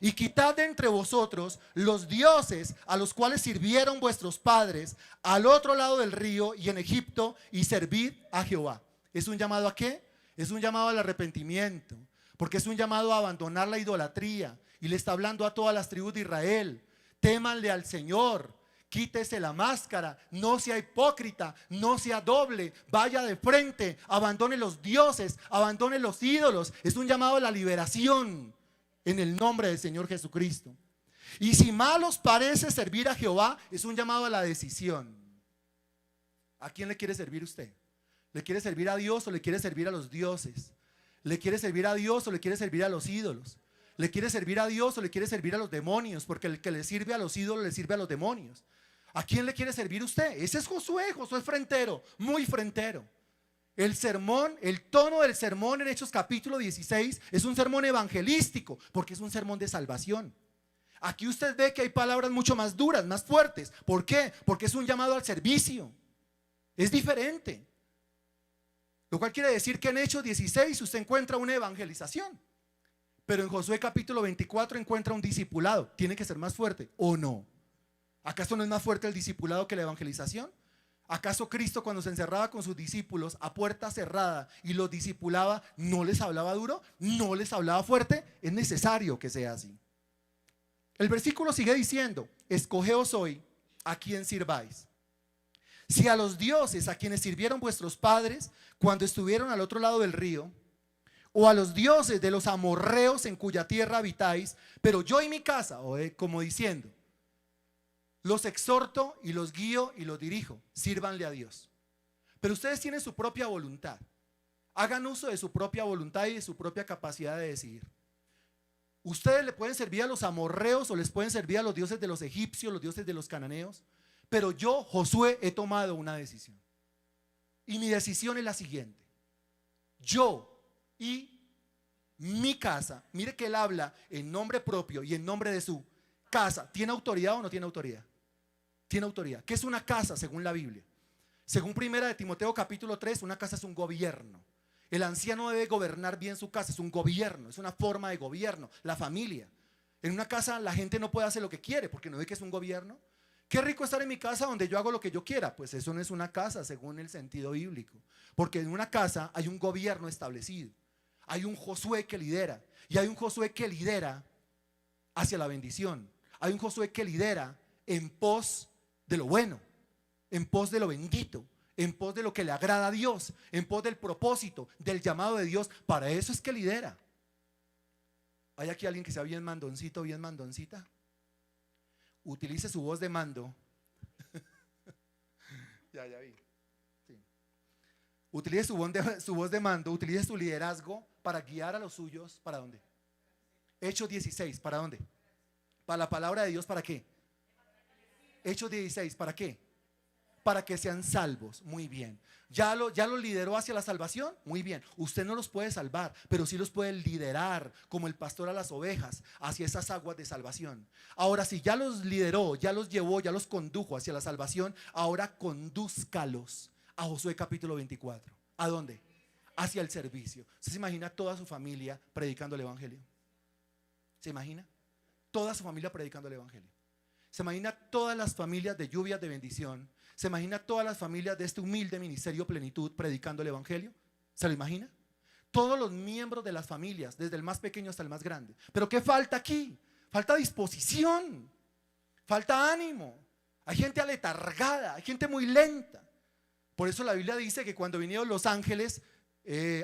Y quitad de entre vosotros los dioses a los cuales sirvieron vuestros padres al otro lado del río y en Egipto, y servid a Jehová. ¿Es un llamado a qué? Es un llamado al arrepentimiento, porque es un llamado a abandonar la idolatría. Y le está hablando a todas las tribus de Israel: témanle al Señor, quítese la máscara, no sea hipócrita, no sea doble, vaya de frente, abandone los dioses, abandone los ídolos. Es un llamado a la liberación en el nombre del Señor Jesucristo. Y si mal os parece servir a Jehová, es un llamado a la decisión. ¿A quién le quiere servir usted? ¿Le quiere servir a Dios o le quiere servir a los dioses? ¿Le quiere servir a Dios o le quiere servir a los ídolos? ¿Le quiere servir a Dios o le quiere servir a los demonios? Porque el que le sirve a los ídolos le sirve a los demonios. ¿A quién le quiere servir usted? Ese es Josué. Josué es frentero, muy frentero. El sermón, el tono del sermón en Hechos capítulo 16 es un sermón evangelístico, porque es un sermón de salvación. Aquí usted ve que hay palabras mucho más duras, más fuertes. ¿Por qué? Porque es un llamado al servicio. Es diferente. Lo cual quiere decir que en Hechos 16 usted encuentra una evangelización, pero en Josué capítulo 24 encuentra un discipulado. ¿Tiene que ser más fuerte o no? ¿Acaso no es más fuerte el discipulado que la evangelización? ¿Acaso Cristo, cuando se encerraba con sus discípulos a puerta cerrada y los discipulaba, no les hablaba duro? ¿No les hablaba fuerte? Es necesario que sea así. El versículo sigue diciendo: escogeos hoy a quien sirváis. Si a los dioses a quienes sirvieron vuestros padres cuando estuvieron al otro lado del río, o a los dioses de los amorreos en cuya tierra habitáis, pero yo y mi casa, como diciendo, los exhorto y los guío y los dirijo, sírvanle a Dios. Pero ustedes tienen su propia voluntad. Hagan uso de su propia voluntad y de su propia capacidad de decidir. Ustedes le pueden servir a los amorreos o les pueden servir a los dioses de los egipcios, los dioses de los cananeos. Pero yo, Josué, he tomado una decisión. Y mi decisión es la siguiente: yo y mi casa. Mire que él habla en nombre propio y en nombre de su casa. ¿Tiene autoridad o no tiene autoridad? Tiene autoridad. ¿Qué es una casa según la Biblia? Según primera de Timoteo capítulo 3, una casa es un gobierno. El anciano debe gobernar bien su casa. Es un gobierno, es una forma de gobierno. La familia. En una casa la gente no puede hacer lo que quiere, porque no ve que es un gobierno. Qué rico estar en mi casa donde yo hago lo que yo quiera. Pues eso no es una casa según el sentido bíblico, porque en una casa hay un gobierno establecido. Hay un Josué que lidera, y hay un Josué que lidera hacia la bendición. Hay un Josué que lidera en pos de lo bueno, en pos de lo bendito, en pos de lo que le agrada a Dios, en pos del propósito, del llamado de Dios. Para eso es que lidera. ¿Hay aquí alguien que sea bien mandoncito, bien mandoncita? Utilice su voz de mando. Ya vi. Sí. Utilice su voz de mando, utilice su liderazgo para guiar a los suyos. ¿Para dónde? Hechos 16, ¿para dónde? Para la palabra de Dios, ¿para qué? Hechos 16, ¿para qué? Para que sean salvos. Muy bien. ¿Ya lo lideró hacia la salvación? Muy bien. Usted no los puede salvar, pero sí los puede liderar como el pastor a las ovejas hacia esas aguas de salvación. Ahora, si ya los lideró, ya los llevó, ya los condujo hacia la salvación, ahora condúzcalos a Josué capítulo 24. ¿A dónde? Hacia el servicio. ¿Usted se imagina toda su familia predicando el evangelio? ¿Se imagina? Toda su familia predicando el evangelio. ¿Se imagina todas las familias de lluvias de bendición? ¿Se imagina todas las familias de este humilde ministerio Plenitud predicando el evangelio? ¿Se lo imagina? Todos los miembros de las familias, desde el más pequeño hasta el más grande. ¿Pero qué falta aquí? falta disposición, falta ánimo. Hay gente aletargada, hay gente muy lenta. Por eso la Biblia dice que cuando vinieron los ángeles,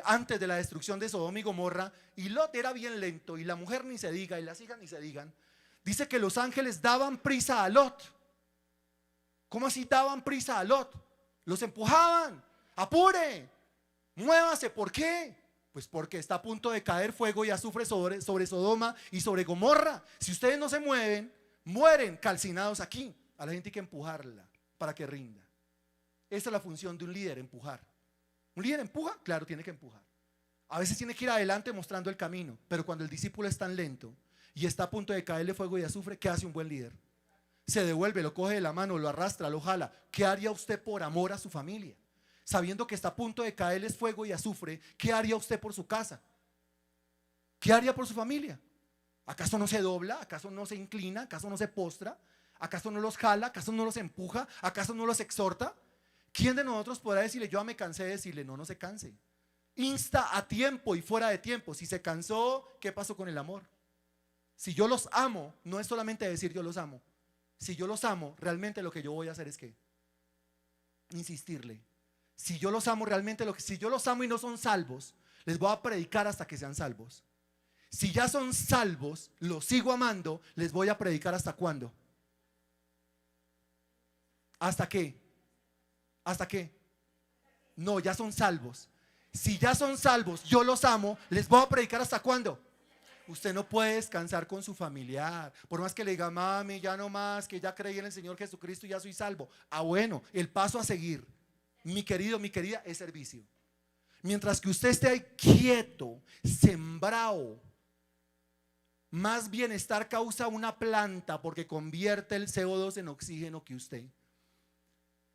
antes de la destrucción de Sodoma y Gomorra, y Lot era bien lento, y la mujer ni se diga, y las hijas ni se digan, dice que los ángeles daban prisa a Lot. ¿Cómo así daban prisa a Lot? Los empujaban, apure, muévase. ¿Por qué? Pues porque está a punto de caer fuego y azufre sobre Sodoma y sobre Gomorra. Si ustedes no se mueven, mueren calcinados aquí. A la gente hay que empujarla para que rinda. Esa es la función de un líder, empujar. ¿Un líder empuja? Claro, tiene que empujar. A veces tiene que ir adelante mostrando el camino, pero cuando el discípulo es tan lento y está a punto de caerle fuego y azufre, ¿qué hace un buen líder? Se devuelve, lo coge de la mano, lo arrastra, lo jala. ¿Qué haría usted por amor a su familia? Sabiendo que está a punto de caerles fuego y azufre, ¿qué haría usted por su casa? ¿Qué haría por su familia? ¿Acaso no se dobla? ¿Acaso no se inclina? ¿Acaso no se postra? ¿Acaso no los jala? ¿Acaso no los empuja? ¿Acaso no los exhorta? ¿Quién de nosotros podrá decirle, yo ya me cansé de decirle, no, no se canse? Insta a tiempo y fuera de tiempo. Si se cansó, ¿qué pasó con el amor? Si yo los amo, no es solamente decir yo los amo. Si yo los amo, realmente lo que yo voy a hacer es que insistirle. Si yo los amo realmente, si yo los amo y no son salvos, les voy a predicar hasta que sean salvos. Si ya son salvos, los sigo amando, les voy a predicar hasta cuándo. ¿Hasta qué? ¿Hasta qué? No, ya son salvos. Si ya son salvos, yo los amo, les voy a predicar hasta cuándo. Usted no puede descansar con su familiar, por más que le diga, mami, ya no más, que ya creí en el Señor Jesucristo y ya soy salvo. Ah, bueno, el paso a seguir, mi querido, mi querida, es servicio. Mientras que usted esté ahí quieto, sembrado, más bienestar causa una planta porque convierte el CO2 en oxígeno que usted.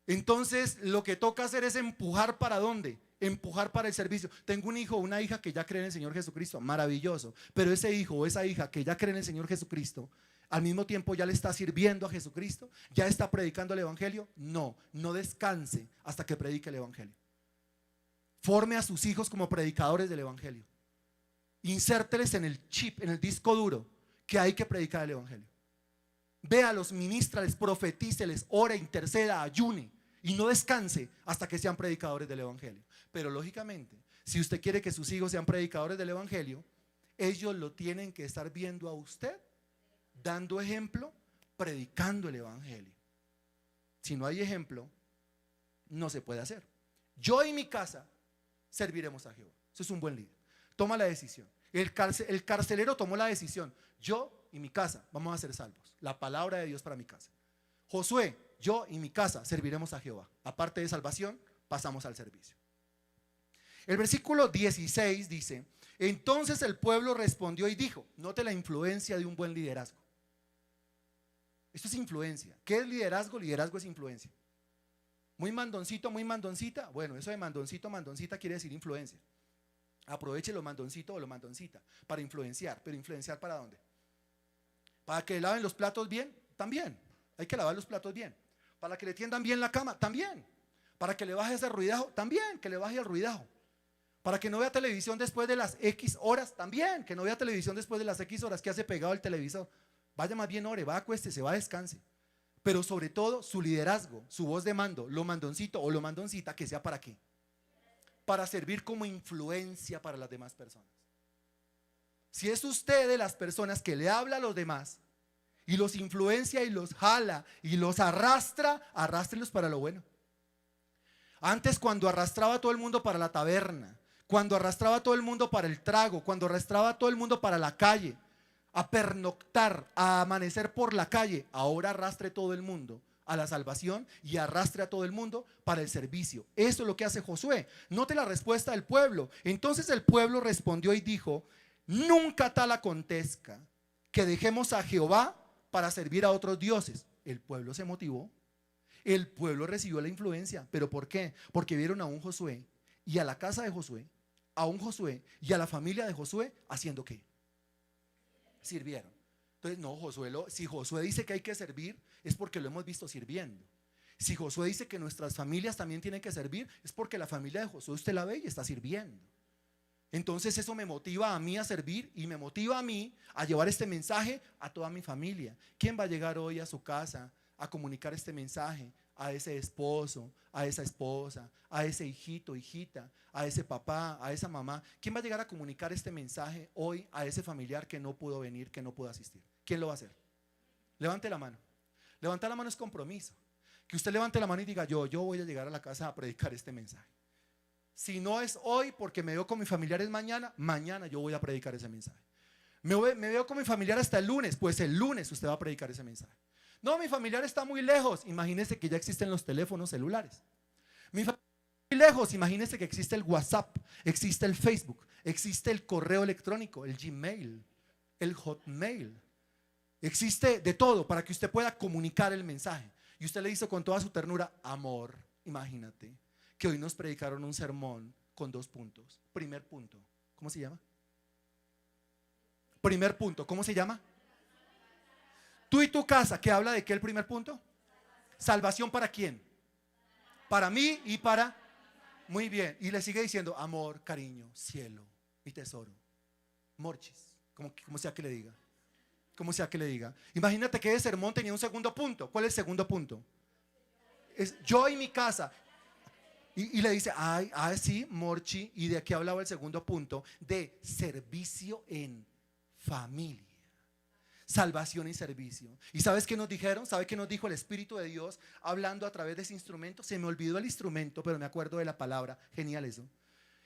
Entonces lo que toca hacer es empujar. ¿Para dónde? Empujar para el servicio. Tengo un hijo o una hija que ya cree en el Señor Jesucristo, maravilloso, pero ese hijo o esa hija que ya cree en el Señor Jesucristo, al mismo tiempo ya le está sirviendo a Jesucristo, ya está predicando el Evangelio. No, no descanse hasta que predique el Evangelio. Forme a sus hijos como predicadores del Evangelio. Insérteles en el chip, en el disco duro, que hay que predicar el Evangelio. Véalos, ministrales, profetíceles, ore, interceda, ayune y no descanse hasta que sean predicadores del Evangelio. Pero lógicamente, si usted quiere que sus hijos sean predicadores del Evangelio, ellos lo tienen que estar viendo a usted, dando ejemplo, predicando el Evangelio. Si no hay ejemplo, no se puede hacer. Yo y mi casa serviremos a Jehová. Eso es un buen líder. Toma la decisión. El carcelero tomó la decisión. Yo y mi casa vamos a ser salvos. La palabra de Dios para mi casa. Josué, yo y mi casa serviremos a Jehová. Aparte de salvación, pasamos al servicio. El versículo 16 dice: entonces el pueblo respondió y dijo. Note la influencia de un buen liderazgo. Esto es influencia. ¿Qué es liderazgo? Liderazgo es influencia. Muy mandoncito, muy mandoncita. Bueno, eso de mandoncito, mandoncita quiere decir influencia. Aproveche lo mandoncito o lo mandoncita para influenciar. ¿Pero influenciar para dónde? ¿Para que laven los platos bien? También. Hay que lavar los platos bien. ¿Para que le tiendan bien la cama? También. ¿Para que le baje ese ruidajo? También, que le baje el ruidajo. ¿Para que no vea televisión después de las X horas? También, que no vea televisión después de las X horas que hace pegado el televisor. Vaya más bien, ore, va, acuéstese, va, descanse. Pero sobre todo su liderazgo, su voz de mando, lo mandoncito o lo mandoncita, que sea ¿para qué? Para servir como influencia para las demás personas. Si es usted de las personas que le habla a los demás y los influencia y los jala y los arrastra, arrástrelos para lo bueno. Antes, cuando arrastraba a todo el mundo para la taberna, cuando arrastraba a todo el mundo para el trago, cuando arrastraba a todo el mundo para la calle, a pernoctar, a amanecer por la calle, ahora arrastre todo el mundo a la salvación y arrastre a todo el mundo para el servicio. Eso es lo que hace Josué. Note la respuesta del pueblo. Entonces el pueblo respondió y dijo: nunca tal acontezca que dejemos a Jehová para servir a otros dioses. El pueblo se motivó, el pueblo recibió la influencia. ¿Pero por qué? Porque vieron a un Josué y a la casa de Josué, a un Josué y a la familia de Josué haciendo ¿qué? Sirvieron. Entonces no, si Josué dice que hay que servir, es porque lo hemos visto sirviendo. Si Josué dice que nuestras familias también tienen que servir, es porque la familia de Josué usted la ve y está sirviendo. Entonces eso me motiva a mí a servir y me motiva a mí a llevar este mensaje a toda mi familia. ¿Quién va a llegar hoy a su casa a comunicar este mensaje a ese esposo, a esa esposa, a ese hijito, hijita, a ese papá, a esa mamá? ¿Quién va a llegar a comunicar este mensaje hoy a ese familiar que no pudo venir, que no pudo asistir? ¿Quién lo va a hacer? Levante la mano. Levantar la mano es compromiso. Que usted levante la mano y diga: yo voy a llegar a la casa a predicar este mensaje. Si no es hoy porque me veo con mis familiares mañana yo voy a predicar ese mensaje. Me veo con mi familiar hasta el lunes, pues el lunes usted va a predicar ese mensaje. No, mi familiar está muy lejos. Imagínese que ya existen los teléfonos celulares. Mi familiar está muy lejos. Imagínese que existe el WhatsApp, existe el Facebook, existe el correo electrónico, el Gmail, el Hotmail. Existe de todo para que usted pueda comunicar el mensaje. Y usted le dice con toda su ternura: amor. Imagínate que hoy nos predicaron un sermón con 2 puntos. Primer punto, ¿cómo se llama? Primer punto, ¿cómo se llama? Tú y tu casa, ¿qué habla de qué el primer punto? Salvación. ¿Para quién? Para mí y para... Muy bien. Y le sigue diciendo: amor, cariño, cielo, mi tesoro, morchis, como sea que le diga. Como sea que le diga. Imagínate que ese sermón tenía un segundo punto. ¿Cuál es el segundo punto? Es yo y mi casa. Y le dice: ay, sí, morchi. Y de aquí hablaba el segundo punto, de servicio en familia. Salvación y servicio. ¿Y sabes qué nos dijeron? ¿Sabe qué nos dijo el Espíritu de Dios hablando a través de ese instrumento? Se me olvidó el instrumento, pero me acuerdo de la palabra. Genial eso.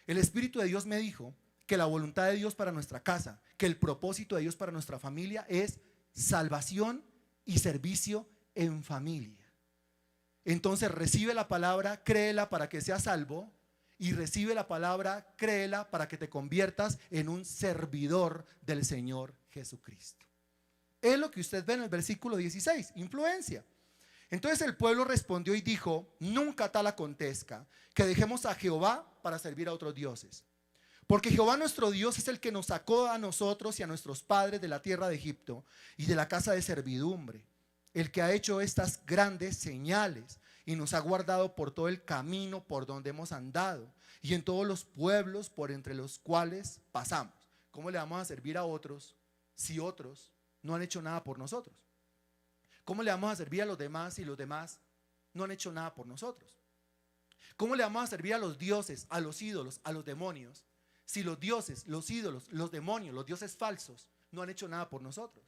El Espíritu de Dios me dijo que la voluntad de Dios para nuestra casa, que el propósito de Dios para nuestra familia es salvación y servicio en familia. Entonces recibe la palabra, créela para que seas salvo, y recibe la palabra, créela para que te conviertas en un servidor del Señor Jesucristo. Es lo que usted ve en el versículo 16, influencia. Entonces el pueblo respondió y dijo: nunca tal acontezca que dejemos a Jehová para servir a otros dioses. Porque Jehová nuestro Dios es el que nos sacó a nosotros y a nuestros padres de la tierra de Egipto y de la casa de servidumbre, el que ha hecho estas grandes señales y nos ha guardado por todo el camino por donde hemos andado y en todos los pueblos por entre los cuales pasamos. ¿Cómo le vamos a servir a otros si otros no han hecho nada por nosotros? ¿Cómo le vamos a servir a los demás si los demás no han hecho nada por nosotros? ¿Cómo le vamos a servir a los dioses, a los ídolos, a los demonios, si los dioses, los ídolos, los demonios, los dioses falsos no han hecho nada por nosotros?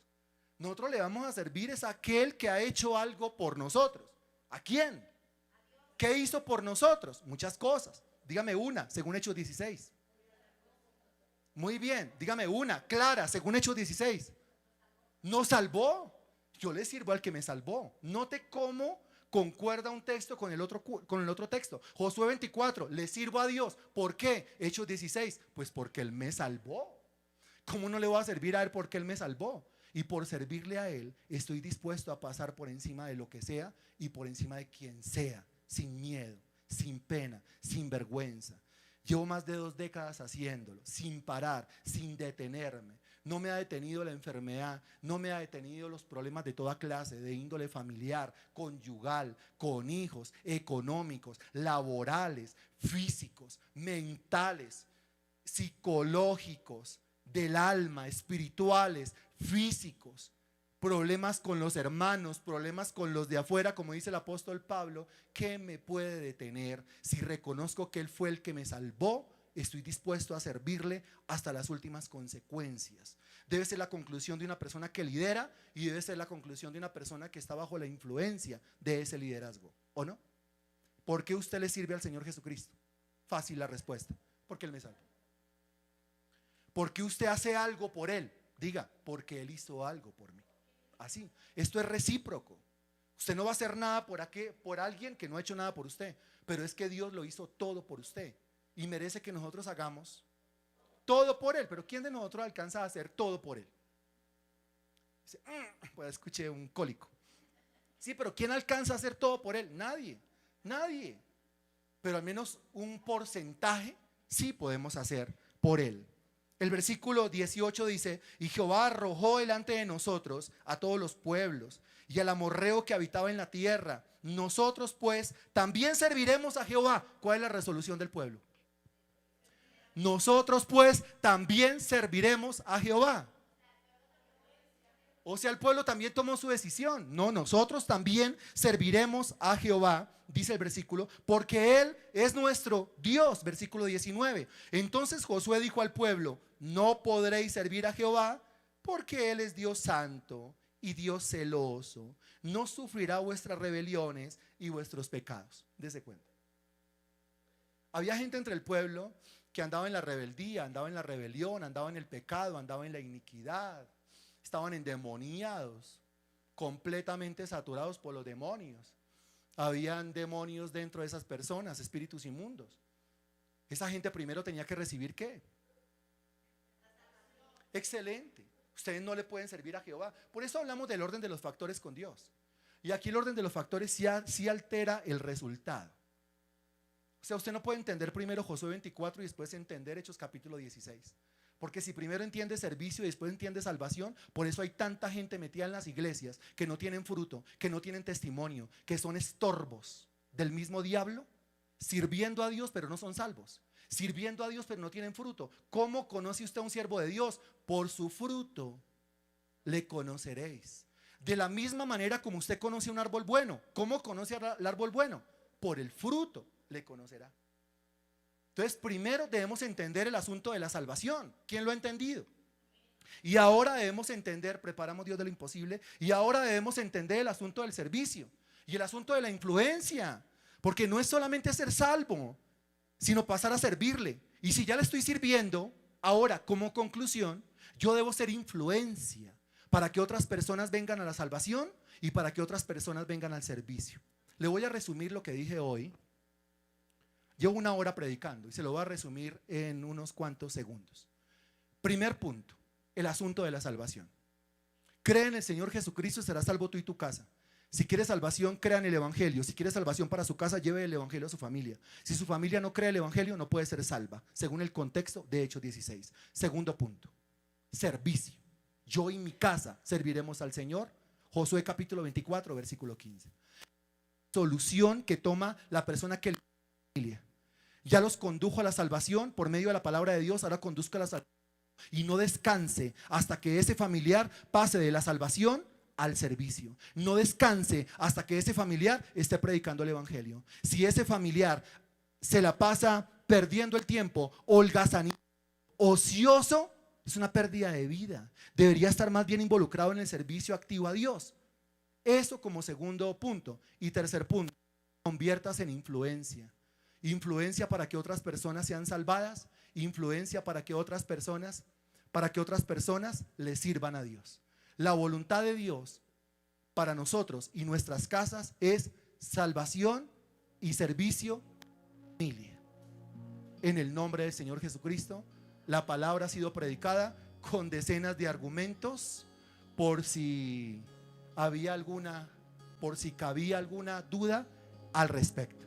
Nosotros le vamos a servir es a aquel que ha hecho algo por nosotros. ¿A quién? ¿Qué hizo por nosotros? Muchas cosas. Dígame una, según Hechos 16. Muy bien, dígame una, clara, según Hechos 16. Nos salvó. Yo le sirvo al que me salvó. Note cómo concuerda un texto con el otro texto. Josué 24, le sirvo a Dios. ¿Por qué? Hechos 16, pues porque Él me salvó. ¿Cómo no le voy a servir a Él porque Él me salvó? Y por servirle a Él estoy dispuesto a pasar por encima de lo que sea y por encima de quien sea, sin miedo, sin pena, sin vergüenza. Llevo más de 2 décadas haciéndolo, sin parar, sin detenerme. No me ha detenido la enfermedad, no me ha detenido los problemas de toda clase, de índole familiar, conyugal, con hijos, económicos, laborales, físicos, mentales, psicológicos, del alma, espirituales, físicos, problemas con los hermanos, problemas con los de afuera, como dice el apóstol Pablo. ¿Qué me puede detener si reconozco que Él fue el que me salvó? Estoy dispuesto a servirle hasta las últimas consecuencias. Debe ser la conclusión de una persona que lidera y debe ser la conclusión de una persona que está bajo la influencia de ese liderazgo, ¿o no? ¿Por qué usted le sirve al Señor Jesucristo? Fácil la respuesta: porque Él me salvó. ¿Por qué usted hace algo por Él? Diga: porque Él hizo algo por mí. Así, esto es recíproco. Usted no va a hacer nada por alguien que no ha hecho nada por usted, pero es que Dios lo hizo todo por usted y merece que nosotros hagamos todo por Él. Pero ¿quién de nosotros alcanza a hacer todo por Él? Dice, pues escuché un cólico. Sí, pero ¿quién alcanza a hacer todo por Él? Nadie, nadie. Pero al menos un porcentaje sí podemos hacer por Él. El versículo 18 dice: y Jehová arrojó delante de nosotros a todos los pueblos y al amorreo que habitaba en la tierra. Nosotros pues también serviremos a Jehová. ¿Cuál es la resolución del pueblo? Nosotros pues también serviremos a Jehová. O sea, el pueblo también tomó su decisión. No, nosotros también serviremos a Jehová, dice el versículo, porque Él es nuestro Dios, versículo 19. Entonces Josué dijo al pueblo: no podréis servir a Jehová, porque Él es Dios santo y Dios celoso. No sufrirá vuestras rebeliones y vuestros pecados. Dese cuenta. Había gente entre el pueblo que andaba en la rebeldía, andaba en la rebelión, andaba en el pecado, andaba en la iniquidad. Estaban endemoniados, completamente saturados por los demonios. Habían demonios dentro de esas personas, espíritus inmundos. Esa gente primero tenía que recibir ¿qué? Excelente. Ustedes no le pueden servir a Jehová. Por eso hablamos del orden de los factores con Dios. Y aquí el orden de los factores sí altera el resultado. O sea, usted no puede entender primero Josué 24 y después entender Hechos capítulo 16. Porque si primero entiende servicio y después entiende salvación, por eso hay tanta gente metida en las iglesias que no tienen fruto, que no tienen testimonio, que son estorbos del mismo diablo, sirviendo a Dios pero no son salvos, sirviendo a Dios pero no tienen fruto. ¿Cómo conoce usted a un siervo de Dios? Por su fruto le conoceréis. De la misma manera como usted conoce un árbol bueno. ¿Cómo conoce al árbol bueno? Por el fruto le conocerá. Entonces primero debemos entender el asunto de la salvación. ¿Quién lo ha entendido? Y ahora debemos entender, preparamos Dios de lo imposible, y ahora debemos entender el asunto del servicio y el asunto de la influencia, porque no es solamente ser salvo, sino pasar a servirle. Y si ya le estoy sirviendo, ahora como conclusión, yo debo ser influencia para que otras personas vengan a la salvación y para que otras personas vengan al servicio. Le voy a resumir lo que dije hoy. Llevo 1 hora predicando y se lo voy a resumir en unos cuantos segundos. Primer punto, el asunto de la salvación. Cree en el Señor Jesucristo y serás salvo tú y tu casa. Si quiere salvación, crea en el Evangelio. Si quiere salvación para su casa, lleve el Evangelio a su familia. Si su familia no cree el Evangelio, no puede ser salva, según el contexto de Hechos 16. Segundo punto, servicio. Yo y mi casa serviremos al Señor. Josué capítulo 24, versículo 15. Solución que toma la persona que familia. Ya los condujo a la salvación por medio de la palabra de Dios, ahora conduzca a la salvación y no descanse hasta que ese familiar pase de la salvación al servicio. No descanse hasta que ese familiar esté predicando el Evangelio. Si ese familiar se la pasa perdiendo el tiempo, holgazanito, ocioso, es una pérdida de vida. Debería estar más bien involucrado en el servicio activo a Dios. Eso como segundo punto. Y tercer punto, conviértase en influencia. Influencia para que otras personas sean salvadas, influencia para que otras personas le sirvan a Dios. La voluntad de Dios para nosotros y nuestras casas es salvación y servicio a la familia. En el nombre del Señor Jesucristo, la palabra ha sido predicada con decenas de argumentos por si cabía alguna duda al respecto.